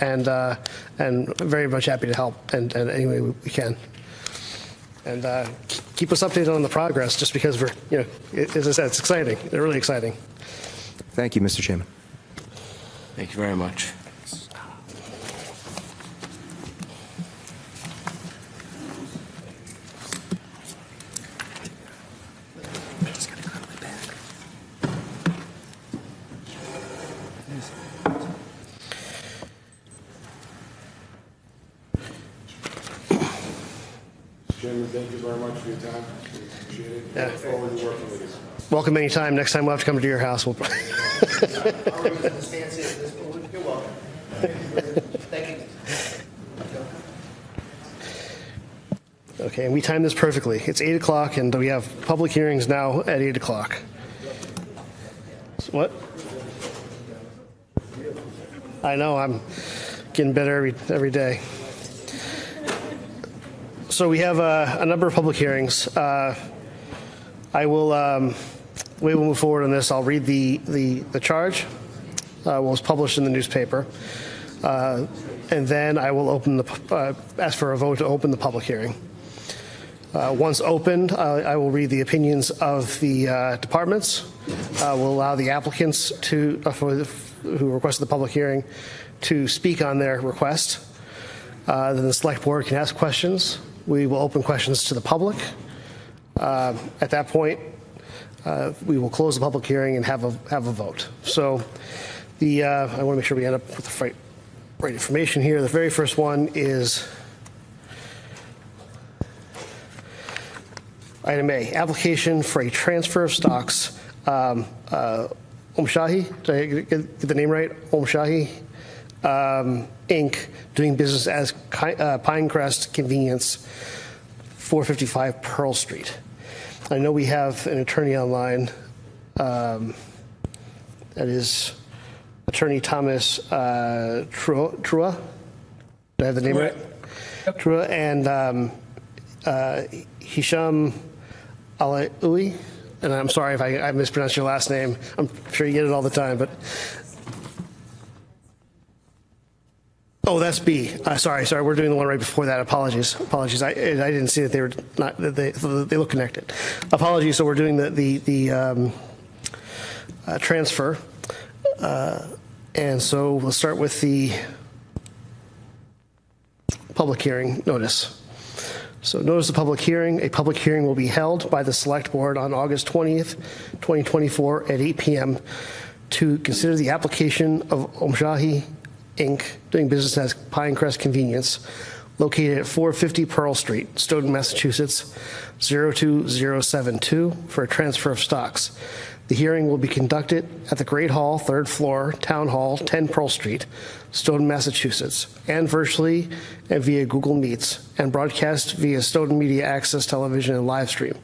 very much happy to help and any way we can. And keep us updated on the progress, just because we're, as I said, it's exciting. They're really exciting. Thank you, Mr. Chairman. Thank you very much. Chairman, thank you very much for your time. Appreciate it. Yeah. Look forward to working with you. Welcome anytime. Next time we'll have to come to your house. You're welcome. Thank you. Okay, and we timed this perfectly. It's 8 o'clock, and we have public hearings now at 8 o'clock. What? I know, I'm getting better every day. So we have a number of public hearings. I will, the way we'll move forward on this, I'll read the charge. Was published in the newspaper. And then I will ask for a vote to open the public hearing. Once opened, I will read the opinions of the departments. We'll allow the applicants who requested the public hearing to speak on their request. Then the select board can ask questions. We will open questions to the public. At that point, we will close the public hearing and have a vote. So I want to make sure we end up with the right information here. The very first one is item A, application for a transfer of stocks. Omshahi, did I get the name right? Omshahi Inc., doing business as Pinecrest Convenience, 455 Pearl Street. I know we have an attorney online. That is Attorney Thomas Trua. Did I have the name right? Yep. Trua and Hisham Alaoui. And I'm sorry if I mispronounced your last name. I'm sure you get it all the time, but. Oh, that's B. Sorry. We're doing the one right before that. Apologies. I didn't see that they were not. They look connected. Apologies. So we're doing the transfer, and so we'll start with the public hearing notice. So notice the public hearing. A public hearing will be held by the Select Board on August 20th, 2024 at 8 p.m. to consider the application of Omshahi Inc., doing business as Pinecrest Convenience, located at 450 Pearl Street, Stoughton, Massachusetts, 02072, for a transfer of stocks. The hearing will be conducted at the Great Hall, 3rd floor, Town Hall, 10 Pearl Street, Stoughton, Massachusetts, and virtually and via Google Meets, and broadcast via Stoughton Media Access Television and live stream.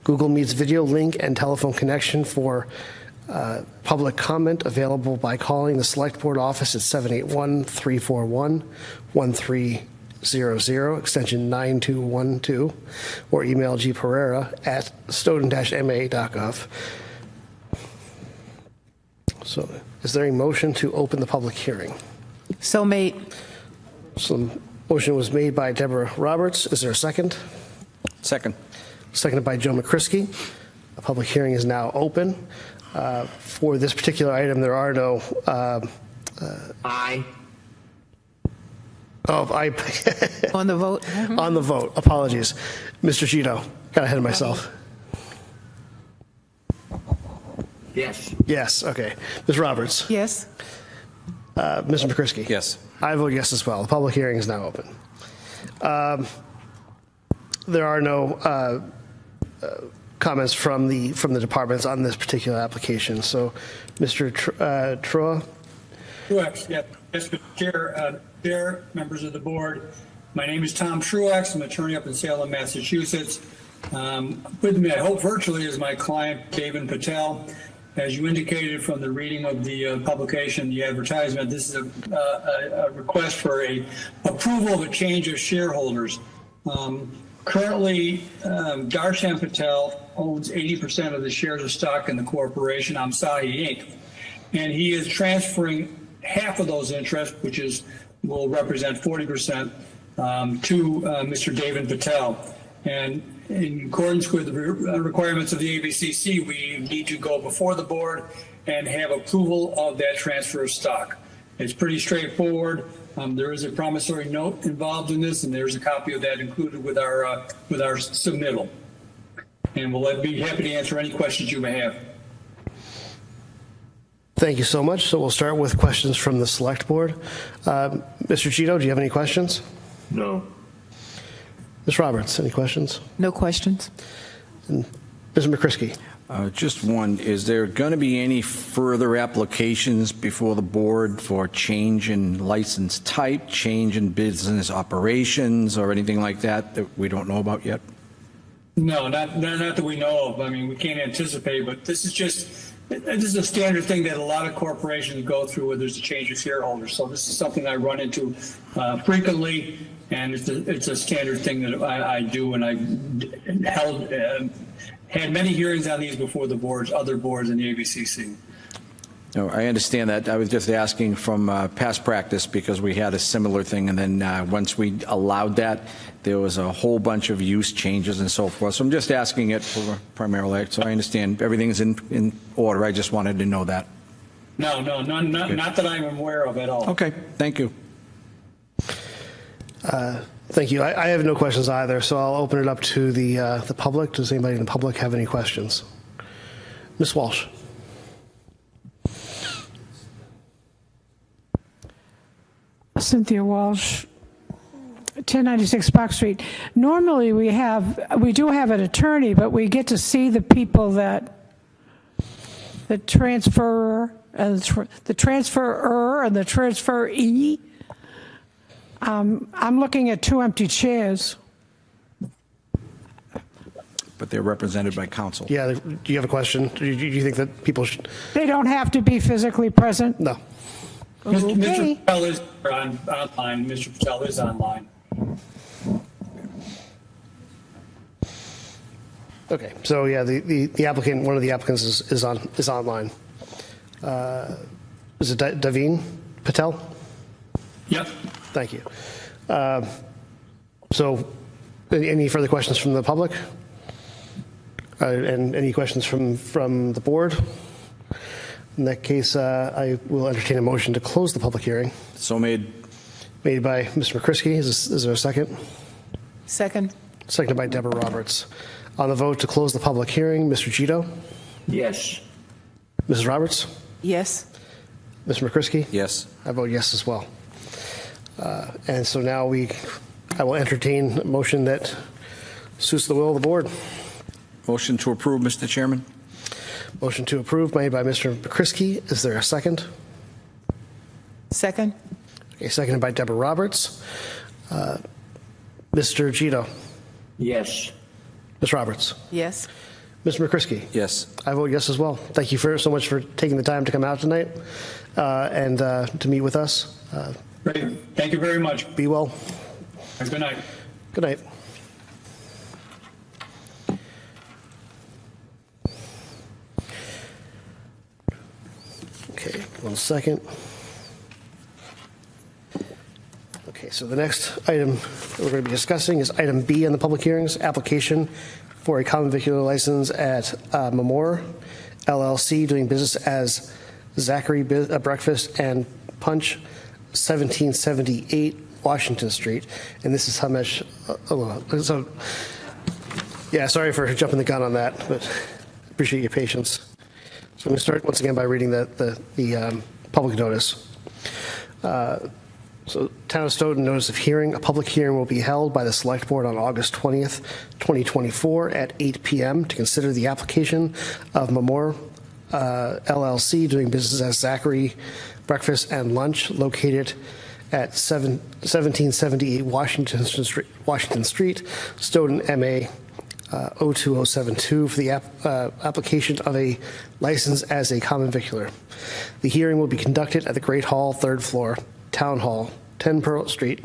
Google Meets video link and telephone connection for public comment available by calling the Select Board office at 781-341-1300, extension 9212, or email gpereira@stoughton-ma.gov. So is there a motion to open the public hearing? So made. So motion was made by Deborah Roberts. Is there a second? Second. Seconded by Joe McCrisky. The public hearing is now open. For this particular item, there are no. Aye. Oh, On the vote? On the vote. Apologies. Mr. Cheeto. Got ahead of myself. Yes. Yes. Okay. Ms. Roberts. Yes. Mr. McCrisky. Yes. I vote yes as well. The public hearing is now open. There are no comments from the departments on this particular application. So, Mr. Trua. Truex, yeah. Yes, Mr. Chair, members of the board. My name is Tom Truex. I'm an attorney up in Salem, Massachusetts. With me, I hope virtually, is my client, David Patel. As you indicated from the reading of the publication, the advertisement, this is a request for a approval of a change of shareholders. Currently, Darshan Patel owns 80% of the shares of stock in the corporation, Omshahi Inc., and he is transferring half of those interests, which will represent 40%, to Mr. David Patel. And in accordance with the requirements of the ABCC, we need to go before the board and have approval of that transfer of stock. It's pretty straightforward. There is a promissory note involved in this, and there's a copy of that included with our submittal. And we'll be happy to answer any questions you may have. Thank you so much. So we'll start with questions from the Select Board. Mr. Cheeto, do you have any questions? No. Ms. Roberts, any questions? No questions. And Mr. McCrisky. Just one, is there going to be any further applications before the board for change in license type, change in business operations, or anything like that that we don't know about yet? No, not that we know of. I mean, we can't anticipate, but this is a standard thing that a lot of corporations go through where there's a change of shareholders. So this is something I run into frequently, and it's a standard thing that I do, and I had many hearings on these before the boards, other boards in the ABCC. No, I understand that. I was just asking from past practice because we had a similar thing, and then once we allowed that, there was a whole bunch of use changes and so forth. So I'm just asking it for primarily, so I understand everything's in order. I just wanted to know that. No, not that I'm aware of at all. Okay, thank you. Thank you. I have no questions either, so I'll open it up to the public. Does anybody in the public have any questions? Ms. Walsh. Cynthia Walsh, 1096 Park Street. Normally we do have an attorney, but we get to see the people the transferor and the transferer and the transferee. I'm looking at 2 empty chairs. But they're represented by counsel. Yeah, do you have a question? Do you think that people should? They don't have to be physically present? No. Mr. Patel is online. Mr. Patel is online. Okay, so yeah, the applicant, one of the applicants is online. Is it Daveen Patel? Yep. Thank you. So, any further questions from the public? And any questions from the board? In that case, I will entertain a motion to close the public hearing. So made. Made by Mr. McCrisky. Is there a second? Second. Seconded by Deborah Roberts. On the vote to close the public hearing, Mr. Gito? Yes. Mrs. Roberts? Yes. Mr. McCrisky? Yes. I vote yes as well. And so now I will entertain a motion that suits the will of the board. Motion to approve, Mr. Chairman. Motion to approve made by Mr. McCrisky. Is there a second? Second. Okay, seconded by Deborah Roberts. Mr. Gito? Yes. Ms. Roberts? Yes. Mr. McCrisky? Yes. I vote yes as well. Thank you so much for taking the time to come out tonight and to meet with us. Great. Thank you very much. Be well. Good night. Good night. Okay, 1 second. Okay, so the next item that we're going to be discussing is item B on the public hearings, application for a common vicular license at Memore LLC, doing business as Zachary Breakfast and Punch, 1778 Washington Street. And this is how much, so, yeah, sorry for jumping the gun on that, but appreciate your patience. So I'm going to start once again by reading the public notice. So, Town of Stoughton notice of hearing. A public hearing will be held by the Select Board on August 20th, 2024 at 8 p.m. to consider the application of Memore LLC, doing business as Zachary Breakfast and Lunch, located at 1778 Washington Street, Stoughton, MA 02072, for the application of a license as a common vicular. The hearing will be conducted at the Great Hall, 3rd floor, Town Hall, 10 Pearl Street,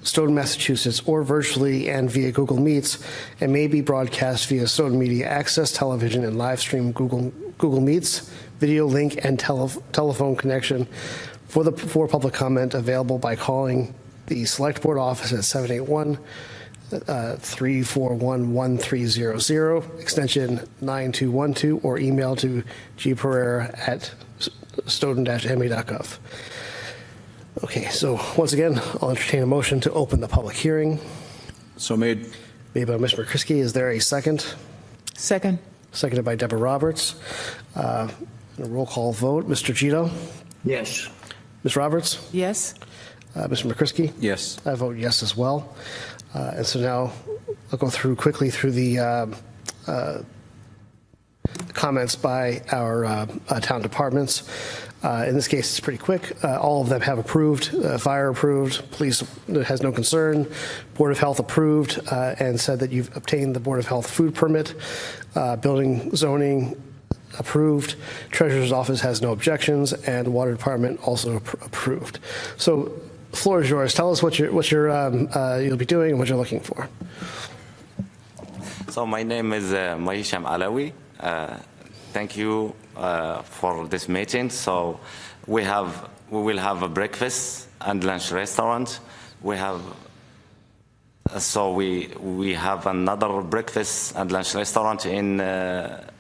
Stoughton, Massachusetts, or virtually and via Google Meets, and may be broadcast via Stoughton Media Access Television and live stream Google Meets, video link, and telephone connection for public comment available by calling the Select Board office at 781 341-1300, extension 9212, or email to gpereira@stoughton-ma.gov. Okay, so once again, I'll entertain a motion to open the public hearing. So made. Made by Mr. McCrisky. Is there a second? Second. Seconded by Deborah Roberts. A roll call vote. Mr. Gito? Yes. Ms. Roberts? Yes. Mr. McCrisky? Yes. I vote yes as well. And so now I'll go quickly through the comments by our town departments. In this case, it's pretty quick. All of them have approved. Fire approved. Police has no concern. Board of Health approved and said that you've obtained the Board of Health food permit. Building zoning approved. Treasurer's office has no objections, and Water Department also approved. So, floor is yours. Tell us what you'll be doing and what you're looking for. So my name is Mahisham Alawi. Thank you for this meeting. So we will have a breakfast and lunch restaurant. We have another breakfast and lunch restaurant in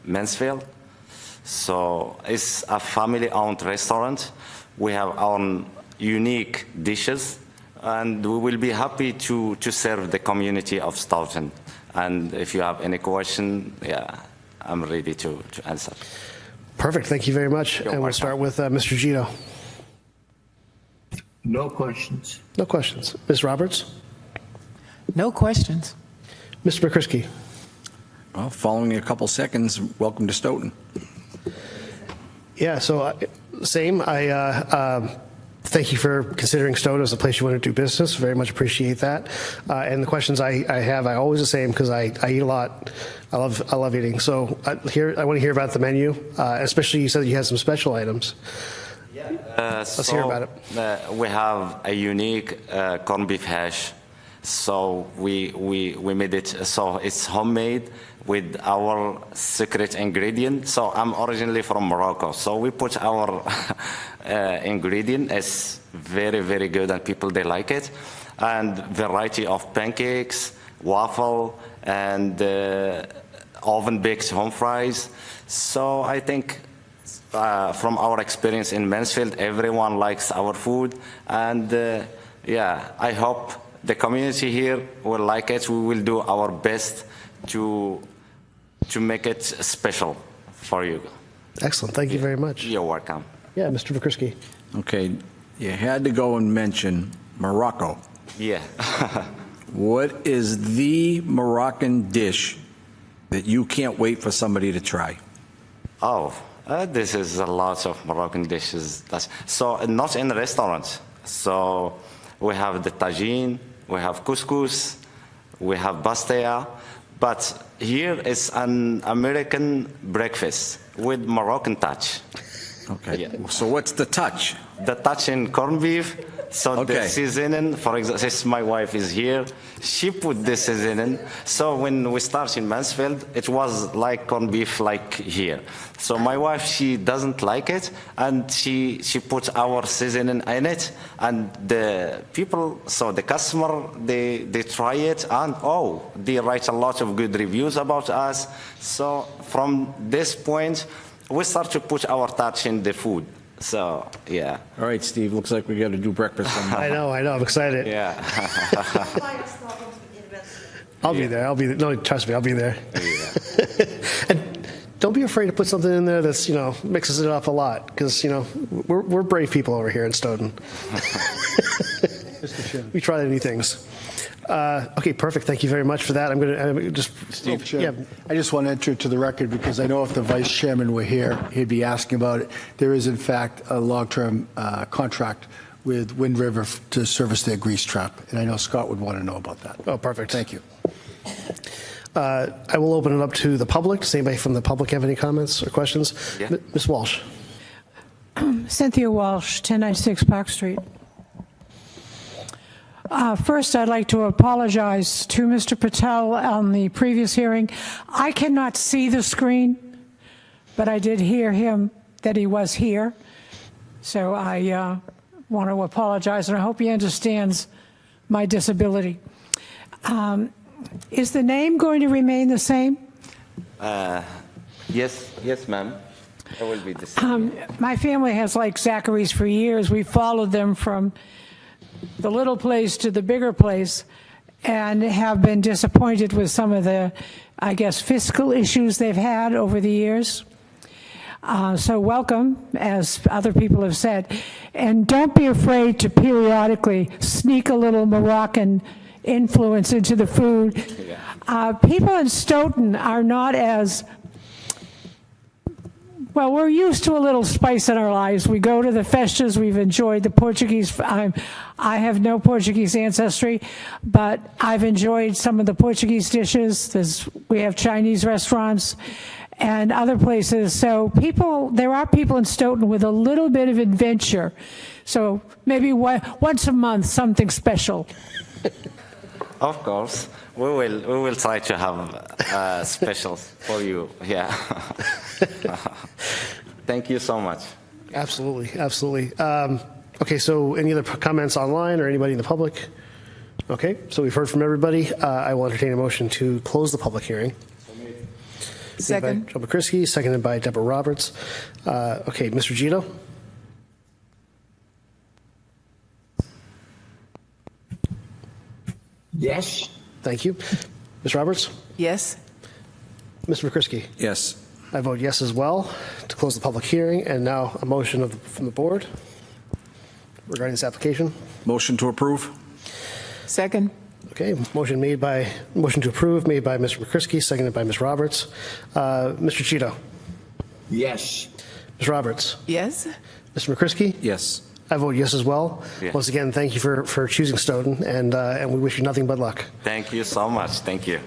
Mansfield. So it's a family-owned restaurant. We have our unique dishes, and we will be happy to serve the community of Stoughton. And if you have any question, I'm ready to answer. Perfect. Thank you very much. And we'll start with Mr. Gito. No questions. No questions. Ms. Roberts? No questions. Mr. McCrisky? Well, following a couple seconds, welcome to Stoughton. Yeah, so same. I thank you for considering Stoughton as a place you want to do business. Very much appreciate that. And the questions I have, I always the same because I eat a lot. I love eating. So I want to hear about the menu, especially you said you had some special items. Let's hear about it. We have a unique corned beef hash. So we made it so it's homemade with our secret ingredient. So I'm originally from Morocco. So we put our ingredient. It's very, very good, and people, they like it. And variety of pancakes, waffle, and oven-baked home fries. So I think from our experience in Mansfield, everyone likes our food. And I hope the community here will like it. We will do our best to make it special for you. Excellent. Thank you very much. You're welcome. Yeah, Mr. McCrisky. Okay, you had to go and mention Morocco. Yeah. What is the Moroccan dish that you can't wait for somebody to try? This is a lot of Moroccan dishes. So not in restaurants. So we have the tagine, we have couscous, we have pastaya, but here is an American breakfast with Moroccan touch. Okay. Yeah. So what's the touch? The touch in corned beef. So the seasoning, for example, since my wife is here, she put this seasoning. So when we start in Mansfield, it was like corned beef like here. So my wife, she doesn't like it, and she put our seasoning in it, and the people, so the customer, they try it, and they write a lot of good reviews about us. So from this point, we start to put our touch in the food. So, yeah. All right, Steve, looks like we got to do breakfast. I know, I'm excited. Yeah. I'll be there. No, trust me, I'll be there. Yeah. And don't be afraid to put something in there that's, mixes it up a lot, because, we're brave people over here in Stoughton. We try new things. Okay, perfect. Thank you very much for that. I'm going to just... Steve, I just want to enter to the record, because I know if the vice chairman were here, he'd be asking about it. There is, in fact, a long-term contract with Wind River to service their grease trap, and I know Scott would want to know about that. Oh, perfect. Thank you. I will open it up to the public. Does anybody from the public have any comments or questions? Yeah. Ms. Walsh. Cynthia Walsh, 1096 Park Street. First, I'd like to apologize to Mr. Patel on the previous hearing. I cannot see the screen, but I did hear him that he was here. So I want to apologize, and I hope he understands my disability. Is the name going to remain the same? Yes, ma'am. It will be the same. My family has liked Zachary's for years. We followed them from the little place to the bigger place, and have been disappointed with some of the, I guess, fiscal issues they've had over the years. So welcome, as other people have said. And don't be afraid to periodically sneak a little Moroccan influence into the food. People in Stoughton are not as Well, we're used to a little spice in our lives. We go to the festas. We've enjoyed the Portuguese. I have no Portuguese ancestry, but I've enjoyed some of the Portuguese dishes. We have Chinese restaurants and other places. So there are people in Stoughton with a little bit of adventure. So maybe once a month, something special. Of course, we will try to have specials for you. Yeah. Thank you so much. Absolutely, absolutely. Okay, so any other comments online or anybody in the public? Okay, so we've heard from everybody. I will entertain a motion to close the public hearing. Second. Made by Joe McCrisky, seconded by Deborah Roberts. Okay, Mr. Gito? Yes. Thank you. Ms. Roberts? Yes. Mr. McCrisky? Yes. I vote yes as well to close the public hearing. And now a motion from the board regarding this application. Motion to approve? Second. Okay, motion to approve made by Mr. McCrisky, seconded by Ms. Roberts. Mr. Gito? Yes. Ms. Roberts? Yes. Mr. McCrisky? Yes. I vote yes as well. Yeah. Once again, thank you for choosing Stoughton, and we wish you nothing but luck. Thank you so much. Thank you.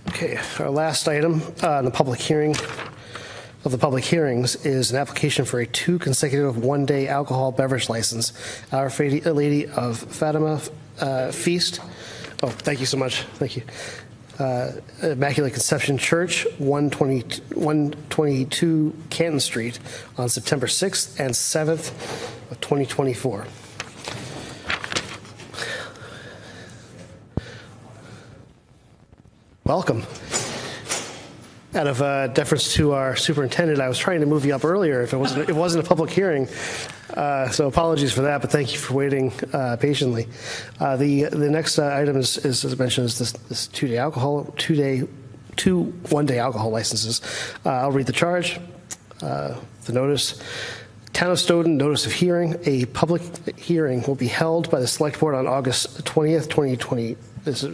Okay, our last item on the public hearing of the public hearings is an application for a 2 consecutive one-day alcohol beverage license. Our Lady of Fatima Feast. Oh, thank you so much. Thank you. Immaculate Conception Church, 122 Canton Street, on September 6th and 7th of 2024. Welcome. Out of deference to our superintendent, I was trying to move you up earlier if it wasn't a public hearing. So apologies for that, but thank you for waiting patiently. The next item is, as I mentioned, is this two one-day alcohol licenses. I'll read the charge, the notice. Town of Stoughton, notice of hearing. A public hearing will be held by the Select Board on August 20th, 2020. There's a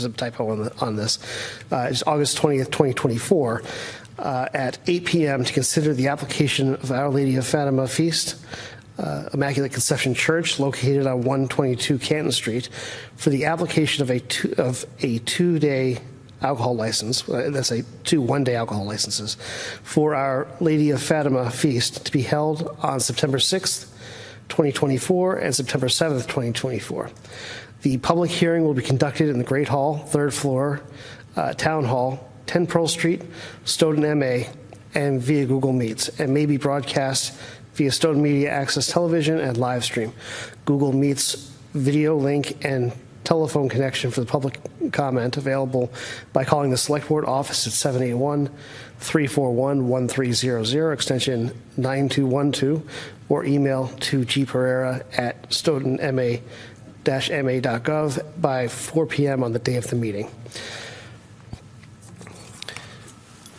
typo on this. It's August 20th, 2024, at 8 p.m. to consider the application of Our Lady of Fatima Feast, Immaculate Conception Church, located on 122 Canton Street, for the application of a two-day alcohol license. That's two one-day alcohol licenses for Our Lady of Fatima Feast to be held on September 6th, 2024, and September 7th, 2024. The public hearing will be conducted in the Great Hall, 3rd floor, Town Hall, 10 Pearl Street, Stoughton, MA, and via Google Meets, and may be broadcast via Stoughton Media Access Television and live stream. Google Meets video link and telephone connection for the public comment available by calling the Select Board office at 781-341-1300, extension 9212, or email to gperera@stoughtonma-ma.gov by 4 p.m. on the day of the meeting.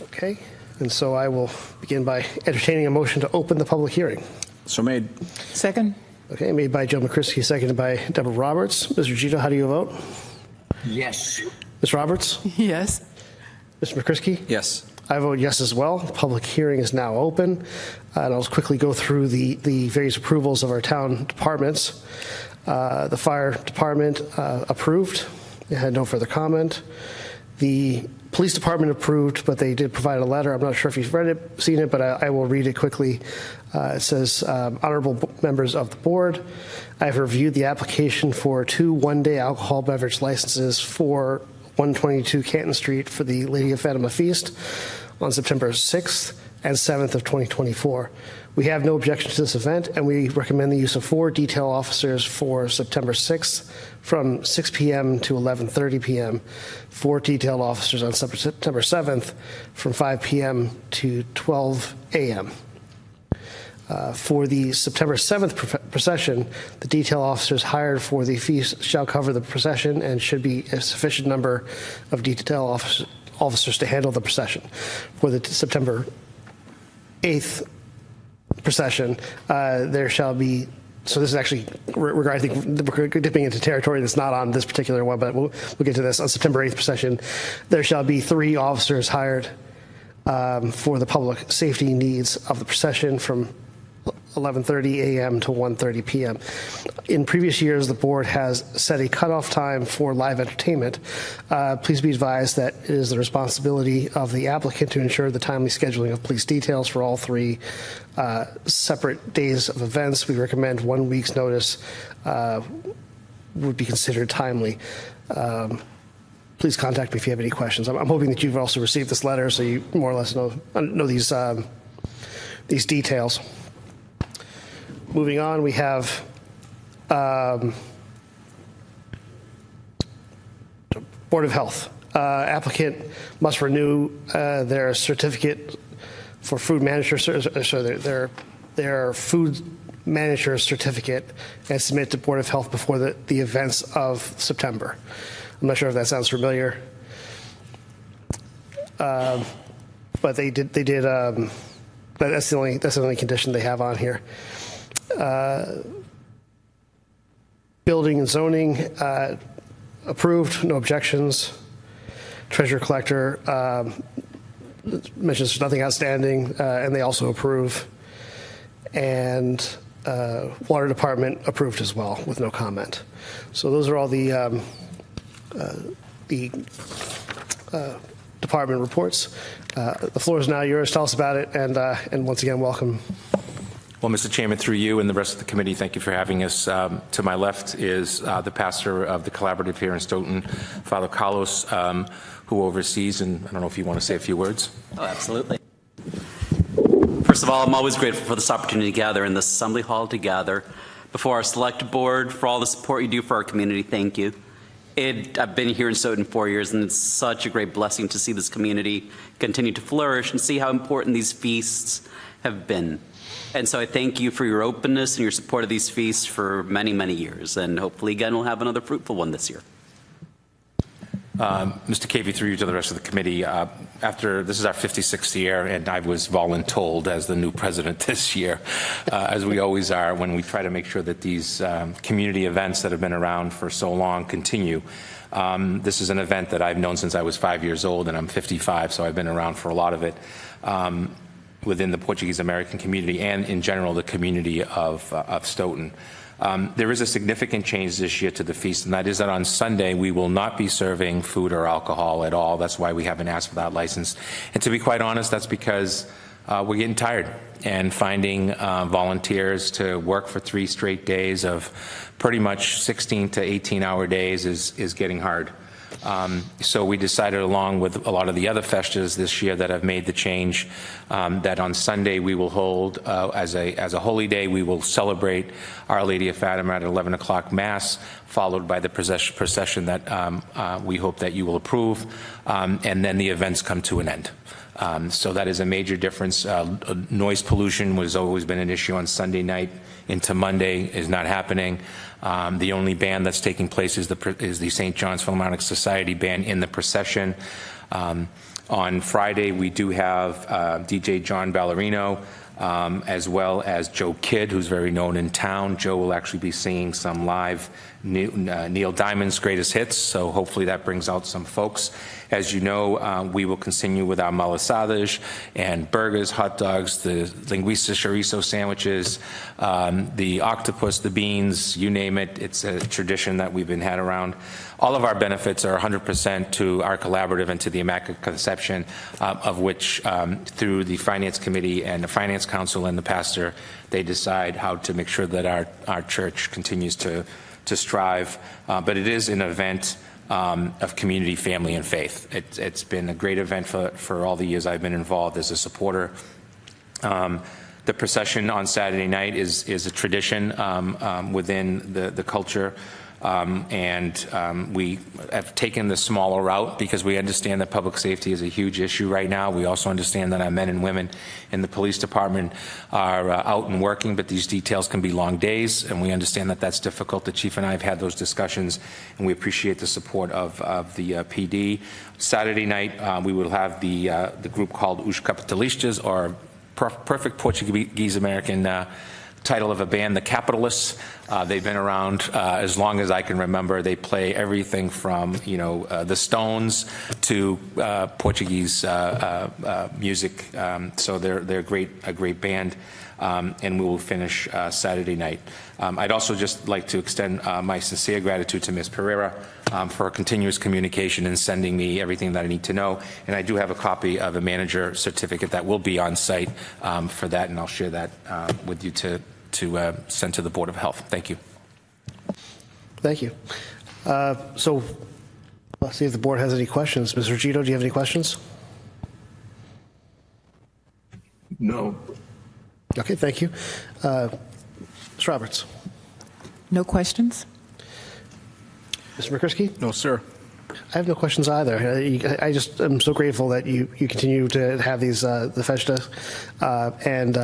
Okay, and so I will begin by entertaining a motion to open the public hearing. So made. Second. Okay, made by Joe McCrisky, seconded by Deborah Roberts. Mr. Gito, how do you vote? Yes. Ms. Roberts? Yes. Mr. McCrisky? Yes. I vote yes as well. The public hearing is now open. And I'll quickly go through the various approvals of our town departments. The fire department approved. It had no further comment. The police department approved, but they did provide a letter. I'm not sure if you've read it, seen it, but I will read it quickly. It says, honorable members of the board, I have reviewed the application for 2 one-day alcohol beverage licenses for 122 Canton Street for the Lady of Fatima Feast on September 6th and 7th of 2024. We have no objection to this event, and we recommend the use of 4 detail officers for September 6th from 6 p.m. to 11:30 p.m., 4 detail officers on September 7th from 5 p.m. to 12 a.m. For the September 7th procession, the detail officers hired for the feast shall cover the procession and should be a sufficient number of detail officers to handle the procession. For the September 8th procession, there shall be So this is actually, I think we're dipping into territory that's not on this particular one, but we'll get to this. On September 8th procession, there shall be 3 officers hired for the public safety needs of the procession from 11:30 a.m. to 1:30 p.m. In previous years, the board has set a cutoff time for live entertainment. Please be advised that it is the responsibility of the applicant to ensure the timely scheduling of police details for all 3 separate days of events. We recommend 1 week's notice would be considered timely. Please contact me if you have any questions. I'm hoping that you've also received this letter, so you more or less know these details. Moving on, we have Board of Health. Applicant must renew their certificate for food manager, their food manager certificate and submit to Board of Health before the events of September. I'm not sure if that sounds familiar, but they did. That's the only condition they have on here. Building and zoning approved, no objections. Treasurer collector mentions nothing outstanding, and they also approve. And water department approved as well with no comment. So those are all the department reports. The floor is now yours. Tell us about it, and once again, welcome. Well, Mr. Chairman, through you and the rest of the committee, thank you for having us. To my left is the pastor of the collaborative here in Stoughton, Father Carlos, who oversees, and I don't know if you want to say a few words. Oh, absolutely. First of all, I'm always grateful for this opportunity to gather in this assembly hall together before our select board, for all the support you do for our community. Thank you. I've been here in Stoughton 4 years, and it's such a great blessing to see this community continue to flourish and see how important these feasts have been. And so I thank you for your openness and your support of these feasts for many, many years. And hopefully, again, we'll have another fruitful one this year. Mr. Cavey, through you to the rest of the committee, this is our 56th year, and I was voluntold as the new president this year, as we always are when we try to make sure that these community events that have been around for so long continue. This is an event that I've known since I was 5 years old, and I'm 55, so I've been around for a lot of it. Within the Portuguese American community and in general the community of Stoughton. There is a significant change this year to the feast, and that is that on Sunday we will not be serving food or alcohol at all. That's why we haven't asked for that license. And to be quite honest, that's because we're getting tired, and finding volunteers to work for 3 straight days of pretty much 16 to 18-hour days is getting hard. So we decided, along with a lot of the other festivals this year that have made the change, that on Sunday we will hold as a holy day. We will celebrate Our Lady of Fatima at 11 o'clock Mass, followed by the procession that we hope that you will approve, and then the events come to an end. So that is a major difference. Noise pollution has always been an issue on Sunday night into Monday, is not happening. The only band that's taking place is the St. John's Philharmonic Society band in the procession. On Friday, we do have DJ John Ballerino, as well as Joe Kidd, who's very known in town. Joe will actually be singing some live Neil Diamond's greatest hits, so hopefully that brings out some folks. As you know, we will continue with our malasadas and burgers, hot dogs, the linguiça chorizo sandwiches, the octopus, the beans, you name it. It's a tradition that we've been had around. All of our benefits are 100% to our collaborative and to the Immaculate Conception, of which through the Finance Committee and the Finance Council and the pastor, they decide how to make sure that our church continues to strive. But it is an event of community, family, and faith. It's been a great event for all the years I've been involved as a supporter. The procession on Saturday night is a tradition within the culture. We have taken the smaller route because we understand that public safety is a huge issue right now. We also understand that our men and women in the police department are out and working, but these details can be long days, and we understand that that's difficult. The chief and I have had those discussions, and we appreciate the support of the PD. Saturday night, we will have the group called Os Capitalistas, or Perfect Portuguese American title of a band, the Capitalists. They've been around as long as I can remember. They play everything from, the Stones to Portuguese music. So they're a great band. And we will finish Saturday night. I'd also just like to extend my sincere gratitude to Ms. Pereira for her continuous communication and sending me everything that I need to know. And I do have a copy of a manager certificate that will be on site for that, and I'll share that with you to send to the Board of Health. Thank you. Thank you. So let's see if the board has any questions. Mr. Gito, do you have any questions? No. Okay, thank you. Ms. Roberts. No questions? Mr. McCrisky? No, sir. I have no questions either. I just am so grateful that you continue to have these the festa and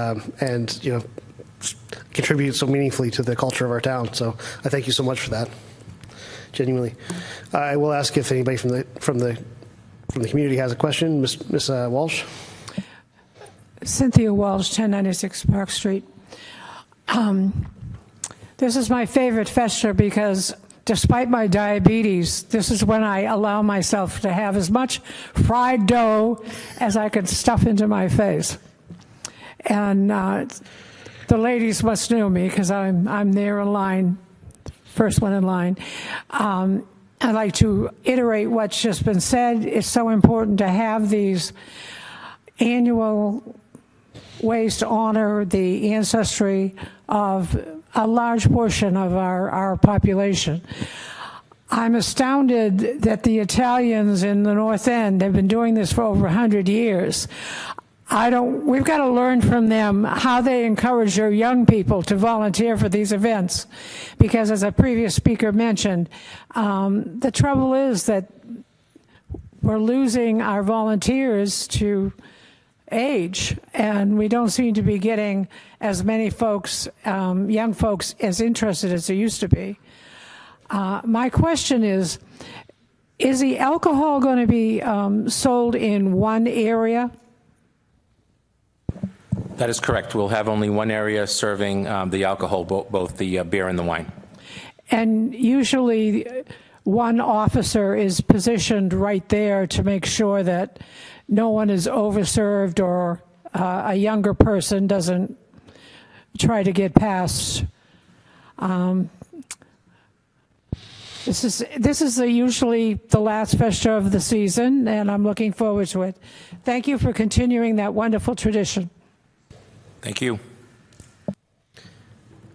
contribute so meaningfully to the culture of our town. So I thank you so much for that. Genuinely, I will ask if anybody from the community has a question. Ms. Walsh. Cynthia Walsh, 1096 Park Street. This is my favorite festa because despite my diabetes, this is when I allow myself to have as much fried dough as I can stuff into my face. And the ladies must know me because I'm there in line, first one in line. I'd like to iterate what's just been said. It's so important to have these annual ways to honor the ancestry of a large portion of our population. I'm astounded that the Italians in the North End have been doing this for over 100 years. We've got to learn from them how they encourage their young people to volunteer for these events. Because as a previous speaker mentioned, the trouble is that we're losing our volunteers to age, and we don't seem to be getting as many folks, young folks, as interested as there used to be. My question is the alcohol going to be sold in one area? That is correct. We'll have only one area serving the alcohol, both the beer and the wine. And usually one officer is positioned right there to make sure that no one is overserved or a younger person doesn't try to get past. This is usually the last festa of the season, and I'm looking forward to it. Thank you for continuing that wonderful tradition. Thank you.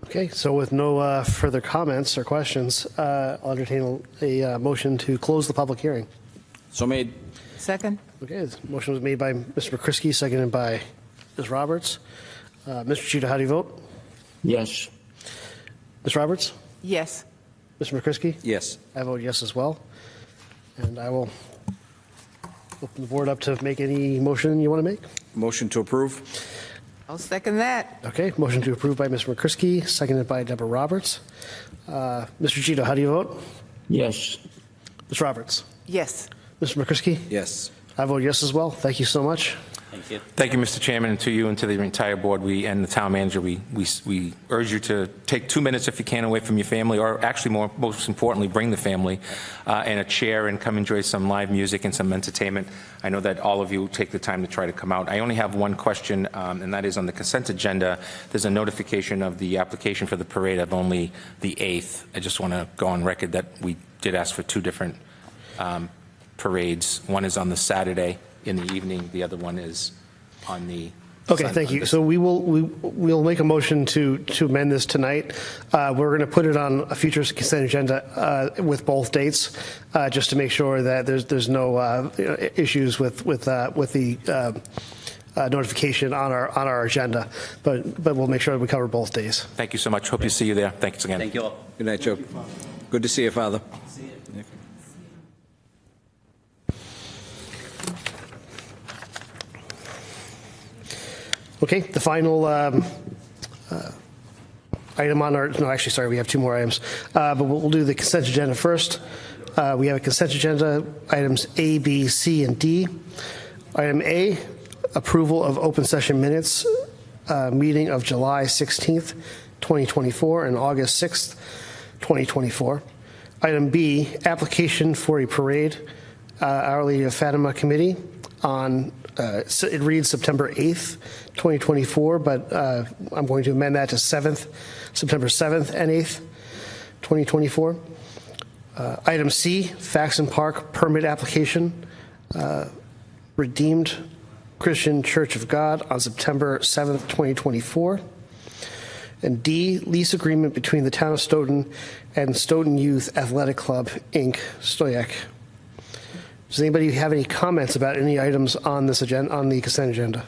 Okay, so with no further comments or questions, I'll entertain a motion to close the public hearing. So made. Second? Okay, the motion was made by Mr. McCrisky, seconded by Ms. Roberts. Mr. Cheetah, how do you vote? Yes. Ms. Roberts? Yes. Mr. McCrisky? Yes. I vote yes as well. And I will open the board up to make any motion you want to make. Motion to approve. I'll second that. Okay, motion to approve by Mr. McCrisky, seconded by Deborah Roberts. Mr. Cheetah, how do you vote? Yes. Ms. Roberts? Yes. Mr. McCrisky? Yes. I vote yes as well. Thank you so much. Thank you. Thank you, Mr. Chairman, and to you and to the entire board. And the town manager, we urge you to take 2 minutes if you can away from your family, or actually most importantly, bring the family and a chair and come enjoy some live music and some entertainment. I know that all of you take the time to try to come out. I only have one question, and that is on the consent agenda. There's a notification of the application for the parade of only the 8th. I just want to go on record that we did ask for 2 different parades. One is on the Saturday in the evening. The other one is on the Okay, thank you. So we'll make a motion to amend this tonight. We're going to put it on a future consent agenda with both dates, just to make sure that there's no issues with the notification on our agenda. But we'll make sure we cover both days. Thank you so much. Hope to see you there. Thanks again. Thank you all. Good night, Joe. Good to see you, Father. Okay, the final item on our, no, actually, sorry, we have 2 more items, but we'll do the consent agenda first. We have a consent agenda, items A, B, C, and D. Item A, approval of open session minutes meeting of July 16th, 2024, and August 6th, 2024. Item B, application for a parade Our Lady of Fatima Committee on, it reads September 8th, 2024, but I'm going to amend that to September 7th and 8th, 2024. Item C, Faxon Park permit application, Redeemed Christian Church of God on September 7th, 2024. And D, lease agreement between the Town of Stoughton and Stoughton Youth Athletic Club, Inc., Stoyak. Does anybody have any comments about any items on this agenda, on the consent agenda?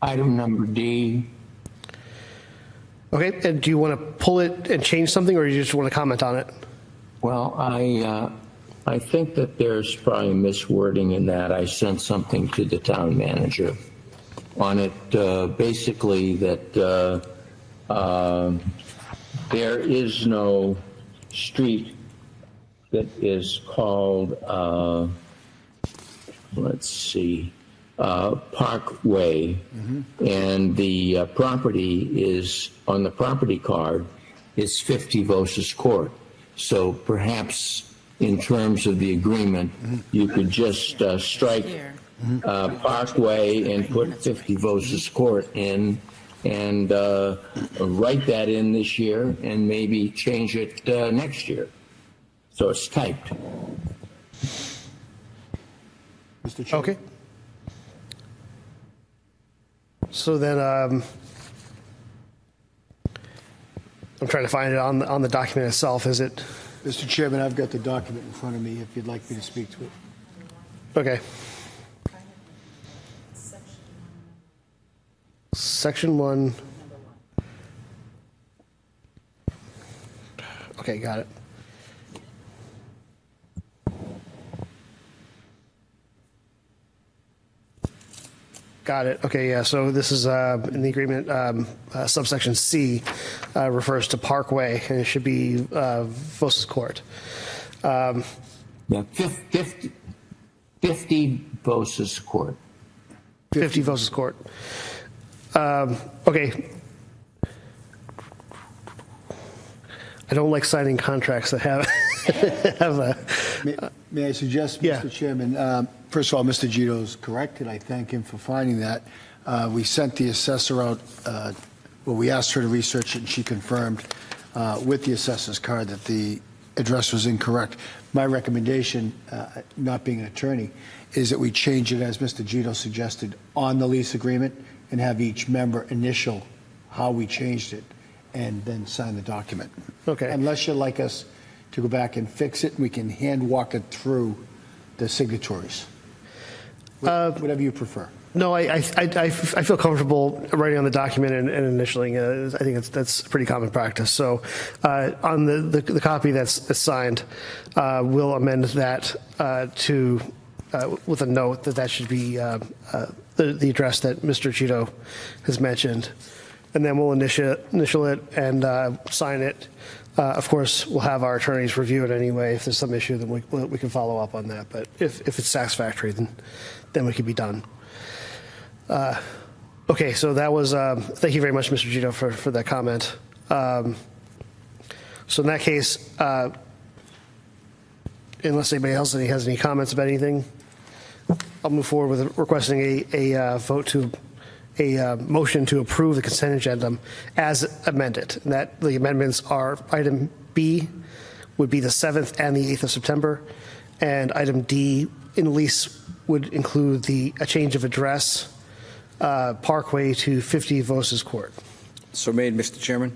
Item number D. Okay, and do you want to pull it and change something, or you just want to comment on it? Well, I think that there's probably miswording in that. I sent something to the town manager on it, basically that there is no street that is called, let's see, Parkway, and the property is, on the property card, is 50 Vosis Court. So perhaps in terms of the agreement, you could just strike Parkway and put 50 Vosis Court in, and write that in this year and maybe change it next year. So it's typed. Mr. Chairman. Okay. So then, I'm trying to find it on the document itself. Is it? Mr. Chairman, I've got the document in front of me if you'd like me to speak to it. Okay. Section 1. Okay, got it. Got it. Okay, yeah. So this is in the agreement, subsection C refers to Parkway, and it should be Vosis Court. Yeah, 50 Vosis Court. 50 Vosis Court. Okay. I don't like signing contracts that have a. May I suggest, Mr. Chairman, first of all, Mr. Gito is correct, and I thank him for finding that. We sent the assessor out, well, we asked her to research it, and she confirmed with the assessor's card that the address was incorrect. My recommendation, not being an attorney, is that we change it, as Mr. Gito suggested, on the lease agreement and have each member initial how we changed it and then sign the document. Okay. Unless you'd like us to go back and fix it, we can hand walk it through the signatories. Whatever you prefer. No, I feel comfortable writing on the document and initialing it. I think that's pretty common practice. So on the copy that's signed, we'll amend that to with a note that should be the address that Mr. Gito has mentioned. And then we'll initial it and sign it. Of course, we'll have our attorneys review it anyway. If there's some issue, then we can follow up on that. But if it's satisfactory, then we can be done. Okay, so that was, thank you very much, Mr. Gito, for that comment. So in that case, unless anybody else has any comments about anything, I'll move forward with requesting a vote to a motion to approve the consent agenda as amended. And that the amendments are item B would be the 7th and the 8th of September, and item D in the lease would include a change of address, Parkway to 50 Vosis Court. So made, Mr. Chairman.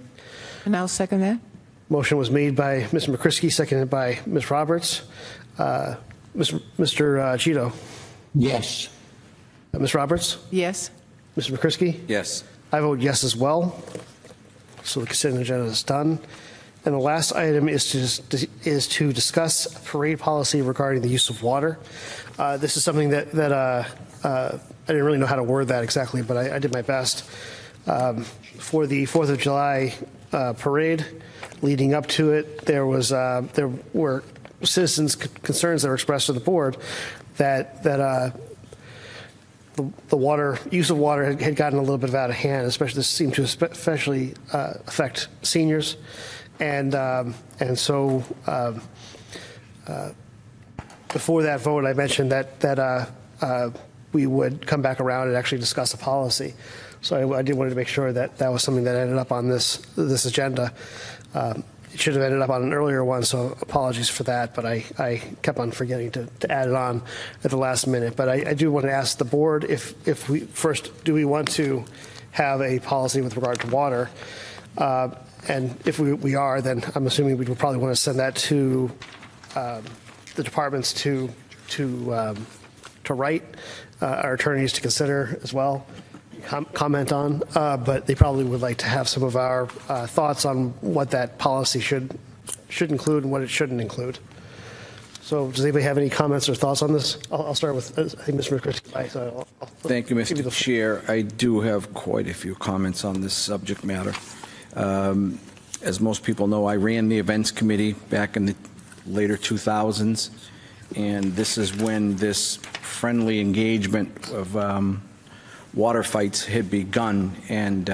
And I'll second that. Motion was made by Mr. McCrisky, seconded by Ms. Roberts. Mr. Gito. Yes. Ms. Roberts? Yes. Mr. McCrisky? Yes. I vote yes as well. So the consent agenda is done. And the last item is to discuss parade policy regarding the use of water. This is something that I didn't really know how to word that exactly, but I did my best. For the 4th of July parade, leading up to it, there were citizens' concerns that were expressed to the board that the water use of water had gotten a little bit out of hand. Especially this seemed to especially affect seniors, and so before that vote, I mentioned that we would come back around and actually discuss a policy. So I did wanted to make sure that that was something that ended up on this agenda. It should have ended up on an earlier one, so apologies for that, but I kept on forgetting to add it on at the last minute. But I do want to ask the board if we first, do we want to have a policy with regard to water? And if we are, then I'm assuming we would probably want to send that to the departments to write, our attorneys to consider as well, comment on, but they probably would like to have some of our thoughts on what that policy should include and what it shouldn't include. So does anybody have any comments or thoughts on this? I'll start with, I think, Mr. McCrisky. So Thank you, Mr. Chair. I do have quite a few comments on this subject matter. As most people know, I ran the events committee back in the later 2000s, and this is when this friendly engagement of water fights had begun, and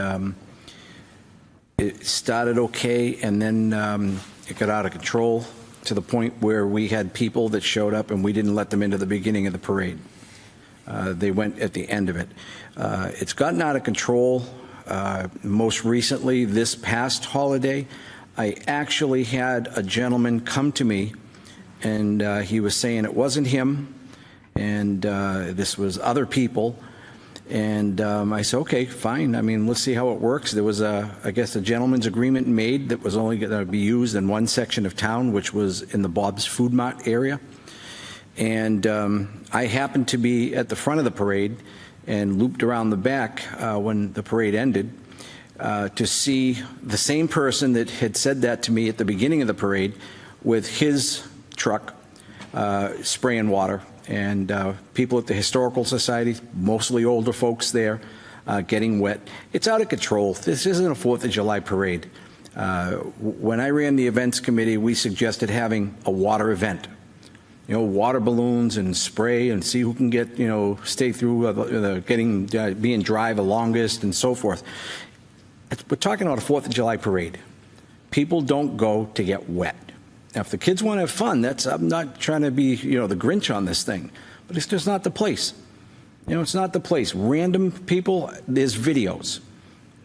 it started okay, and then it got out of control to the point where we had people that showed up and we didn't let them into the beginning of the parade. They went at the end of it. It's gotten out of control. Most recently, this past holiday, I actually had a gentleman come to me, and he was saying it wasn't him, and this was other people. And I said, okay, fine. I mean, let's see how it works. There was, I guess, a gentleman's agreement made that was only going to be used in one section of town, which was in the Bob's Food Mart area. And I happened to be at the front of the parade and looped around the back when the parade ended to see the same person that had said that to me at the beginning of the parade with his truck spraying water. And people at the Historical Society, mostly older folks there, getting wet. It's out of control. This isn't a 4th of July parade. When I ran the events committee, we suggested having a water event. You know, water balloons and spray and see who can get, stay through being dry the longest and so forth. We're talking about a 4th of July parade. People don't go to get wet. Now, if the kids want to have fun, I'm not trying to be, the Grinch on this thing, but it's just not the place. It's not the place. Random people, there's videos.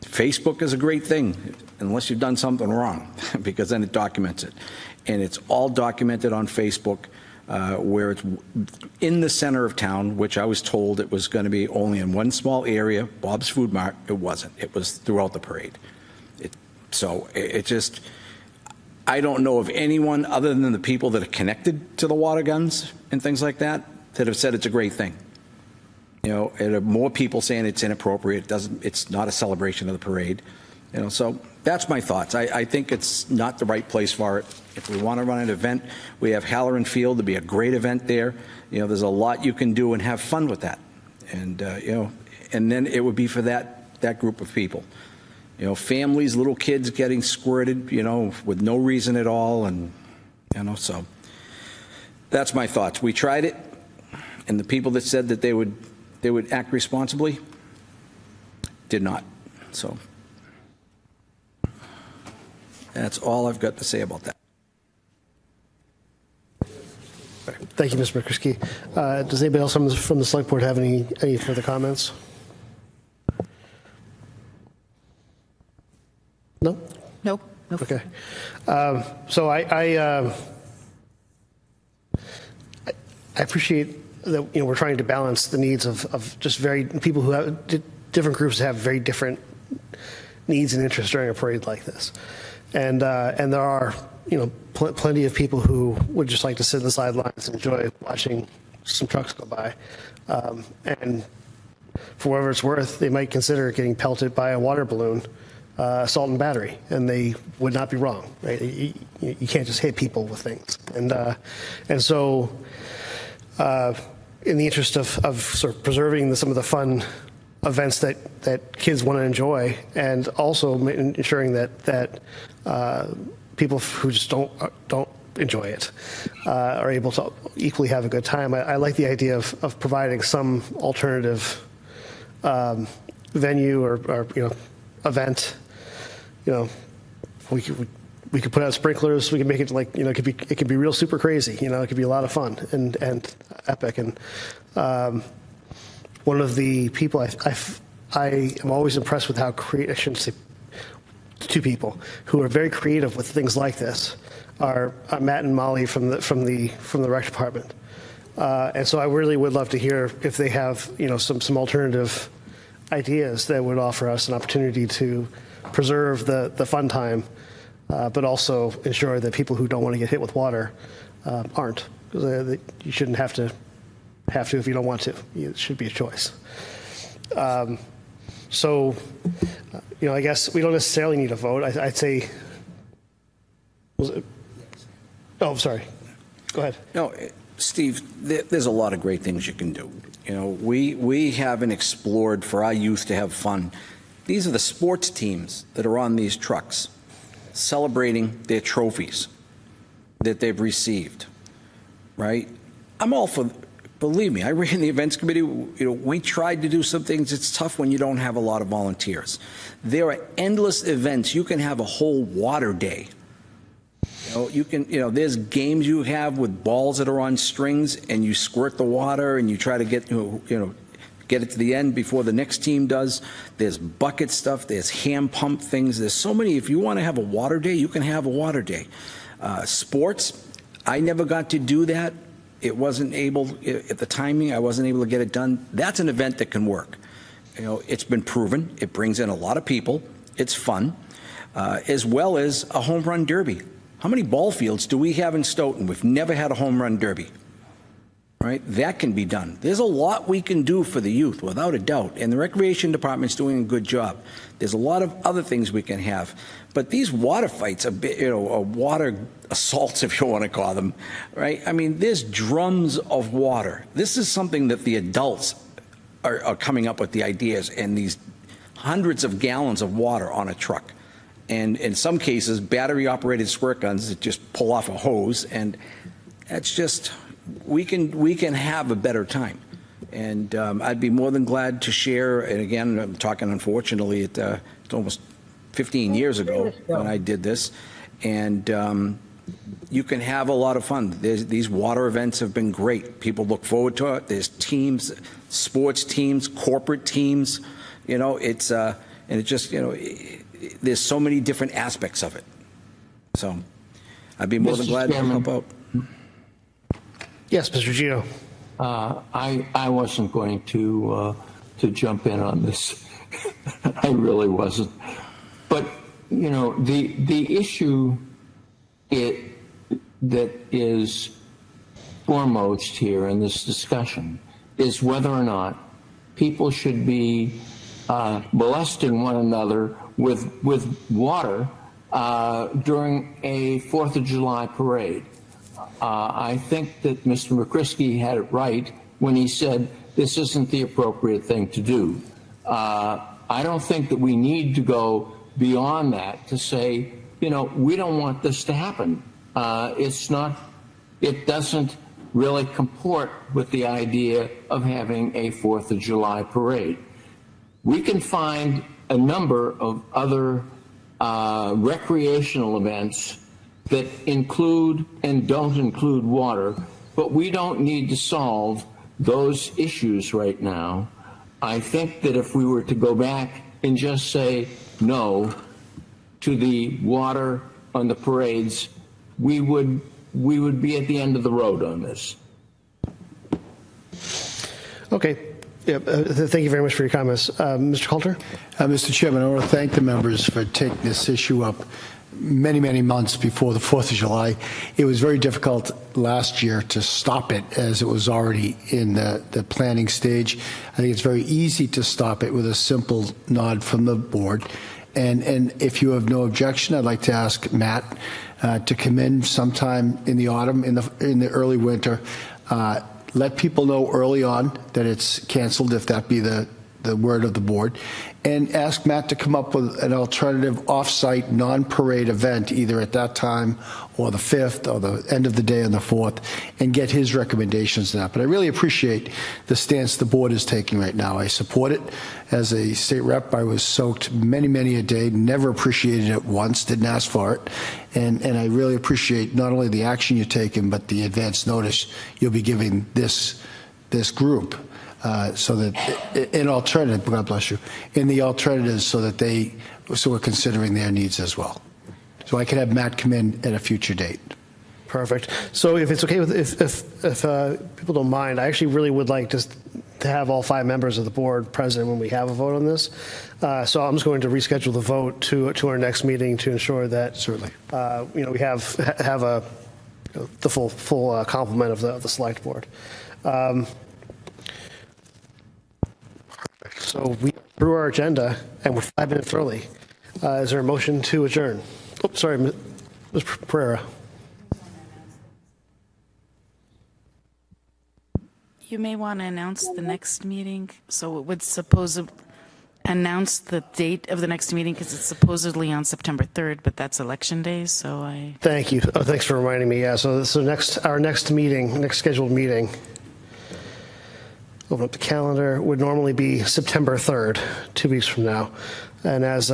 Facebook is a great thing, unless you've done something wrong, because then it documents it. And it's all documented on Facebook, where it's in the center of town, which I was told it was going to be only in one small area, Bob's Food Mart. It wasn't. It was throughout the parade. I don't know of anyone other than the people that are connected to the water guns and things like that have said it's a great thing. And more people saying it's inappropriate. It's not a celebration of the parade. So that's my thoughts. I think it's not the right place for it. If we want to run an event, we have Halloran Field to be a great event there. There's a lot you can do and have fun with that. And and then it would be for that group of people. Families, little kids getting squirted, with no reason at all, and so that's my thoughts. We tried it, and the people that said that they would act responsibly did not. So that's all I've got to say about that. Thank you, Mr. McCrisky. Does anybody else from the select board have any further comments? No? Nope. Okay. So I appreciate that we're trying to balance the needs of just people who have different groups that have very different needs and interests during a parade like this, and there are plenty of people who would just like to sit on the sidelines and enjoy watching some trucks go by, and for whatever it's worth, they might consider getting pelted by a water balloon. Assault and battery, and they would not be wrong. Right? You can't just hit people with things, and so in the interest of sort of preserving some of the fun events that kids want to enjoy, and also ensuring that people who just don't enjoy it, are able to equally have a good time. I like the idea of providing some alternative venue or event. We could put out sprinklers. We can make it like it could be real super crazy. It could be a lot of fun and epic. And one of the people I am always impressed with how I shouldn't say two people who are very creative with things like this are Matt and Molly from the rec department. And so I really would love to hear if they have some alternative ideas that would offer us an opportunity to preserve the fun time, but also ensure that people who don't want to get hit with water aren't. Because you shouldn't have to if you don't want to. It should be a choice. So, I guess we don't necessarily need a vote. I'd say. Oh, sorry. Go ahead. No, Steve, there's a lot of great things you can do. We haven't explored for our youth to have fun. These are the sports teams that are on these trucks celebrating their trophies that they've received, right? I'm all for, believe me, I ran the events committee. We tried to do some things. It's tough when you don't have a lot of volunteers. There are endless events. You can have a whole water day. There's games you have with balls that are on strings, and you squirt the water, and you try to get it to the end before the next team does. There's bucket stuff. There's hand pump things. There's so many. If you want to have a water day, you can have a water day. Sports, I never got to do that. It wasn't able at the timing. I wasn't able to get it done. That's an event that can work. It's been proven. It brings in a lot of people. It's fun, as well as a home run derby. How many ball fields do we have in Stoughton? We've never had a home run derby, right? That can be done. There's a lot we can do for the youth, without a doubt, and the recreation department's doing a good job. There's a lot of other things we can have, but these water fights, water assaults, if you want to call them, right? I mean, there's drums of water. This is something that the adults are coming up with the ideas, and these hundreds of gallons of water on a truck. And in some cases, battery-operated squirt guns that just pull off a hose, and that's just, we can have a better time. And I'd be more than glad to share, and again, I'm talking unfortunately, it's almost 15 years ago when I did this, and you can have a lot of fun. These water events have been great. People look forward to it. There's teams, sports teams, corporate teams, it's, and it just, there's so many different aspects of it. So I'd be more than glad to help out. Yes, Mr. Gino. I wasn't going to jump in on this. I really wasn't. But, the issue that is foremost here in this discussion is whether or not people should be molesting one another with water during a 4th of July parade. I think that Mr. McCrisky had it right when he said this isn't the appropriate thing to do. I don't think that we need to go beyond that to say, we don't want this to happen. It doesn't really comport with the idea of having a 4th of July parade. We can find a number of other recreational events that include and don't include water, but we don't need to solve those issues right now. I think that if we were to go back and just say no to the water on the parades, we would be at the end of the road on this. Okay. Yeah, thank you very much for your comments. Mr. Coulter? Mr. Chairman, I want to thank the members for taking this issue up many, many months before the 4th of July. It was very difficult last year to stop it as it was already in the planning stage. I think it's very easy to stop it with a simple nod from the board. And if you have no objection, I'd like to ask Matt to come in sometime in the autumn, in the early winter. Let people know early on that it's canceled, if that be the the word of the board, and ask Matt to come up with an alternative off-site, non-parade event, either at that time or the 5th or the end of the day on the 4th, and get his recommendations on that. But I really appreciate the stance the board is taking right now. I support it. As a state rep, I was soaked many a day, never appreciated it once, didn't ask for it. And I really appreciate not only the action you're taking, but the advance notice you'll be giving this group. So that in alternative, God bless you, in the alternatives, so we're considering their needs as well. So I could have Matt come in at a future date. Perfect. So if it's okay with, if people don't mind, I actually really would like to have all 5 members of the board present when we have a vote on this. So I'm just going to reschedule the vote to our next meeting to ensure that certainly, we have the full complement of the select board. So we through our agenda, and we're 5 minutes early. Is there a motion to adjourn? Oh, sorry, Ms. Pereira. You may want to announce the next meeting, so it would announce the date of the next meeting, because it's supposedly on September 3rd, but that's election day, so I... Thank you. Oh, thanks for reminding me. Yeah, so our next scheduled meeting, open up the calendar, would normally be September 3rd, 2 weeks from now. And as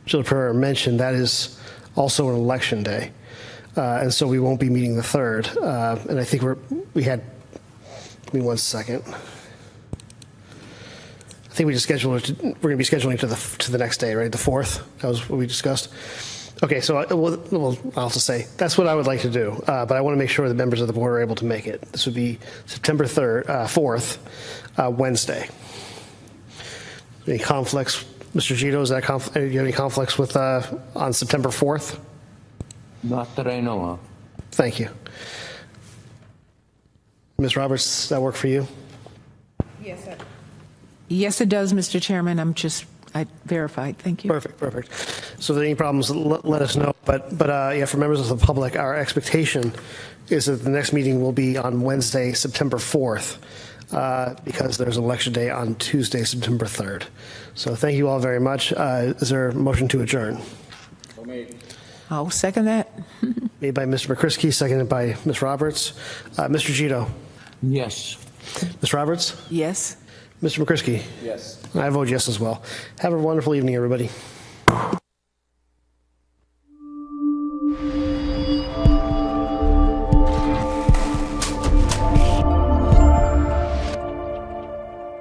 Jill Pereira mentioned, that is also an election day. And so we won't be meeting the 3rd. And I think give me 1 second. I think we just scheduled it. We're going to be scheduling to the next day, right? The 4th. That was what we discussed. Okay, so I'll just say that's what I would like to do, but I want to make sure the members of the board are able to make it. This would be September 4th, Wednesday. Any conflicts, Mr. Gito? Do you have any conflicts with on September 4th? Not that I know of. Thank you. Ms. Roberts, does that work for you? Yes, sir. Yes, it does, Mr. Chairman. I verified. Thank you. Perfect. So if there are any problems, let us know. But yeah, for members of the public, our expectation is that the next meeting will be on Wednesday, September 4th, because there's election day on Tuesday, September 3rd. So thank you all very much. Is there a motion to adjourn? I'll second that. Made by Mr. McCrisky, seconded by Ms. Roberts. Mr. Gito? Yes. Ms. Roberts? Yes. Mr. McCrisky? Yes. I vote yes as well. Have a wonderful evening, everybody.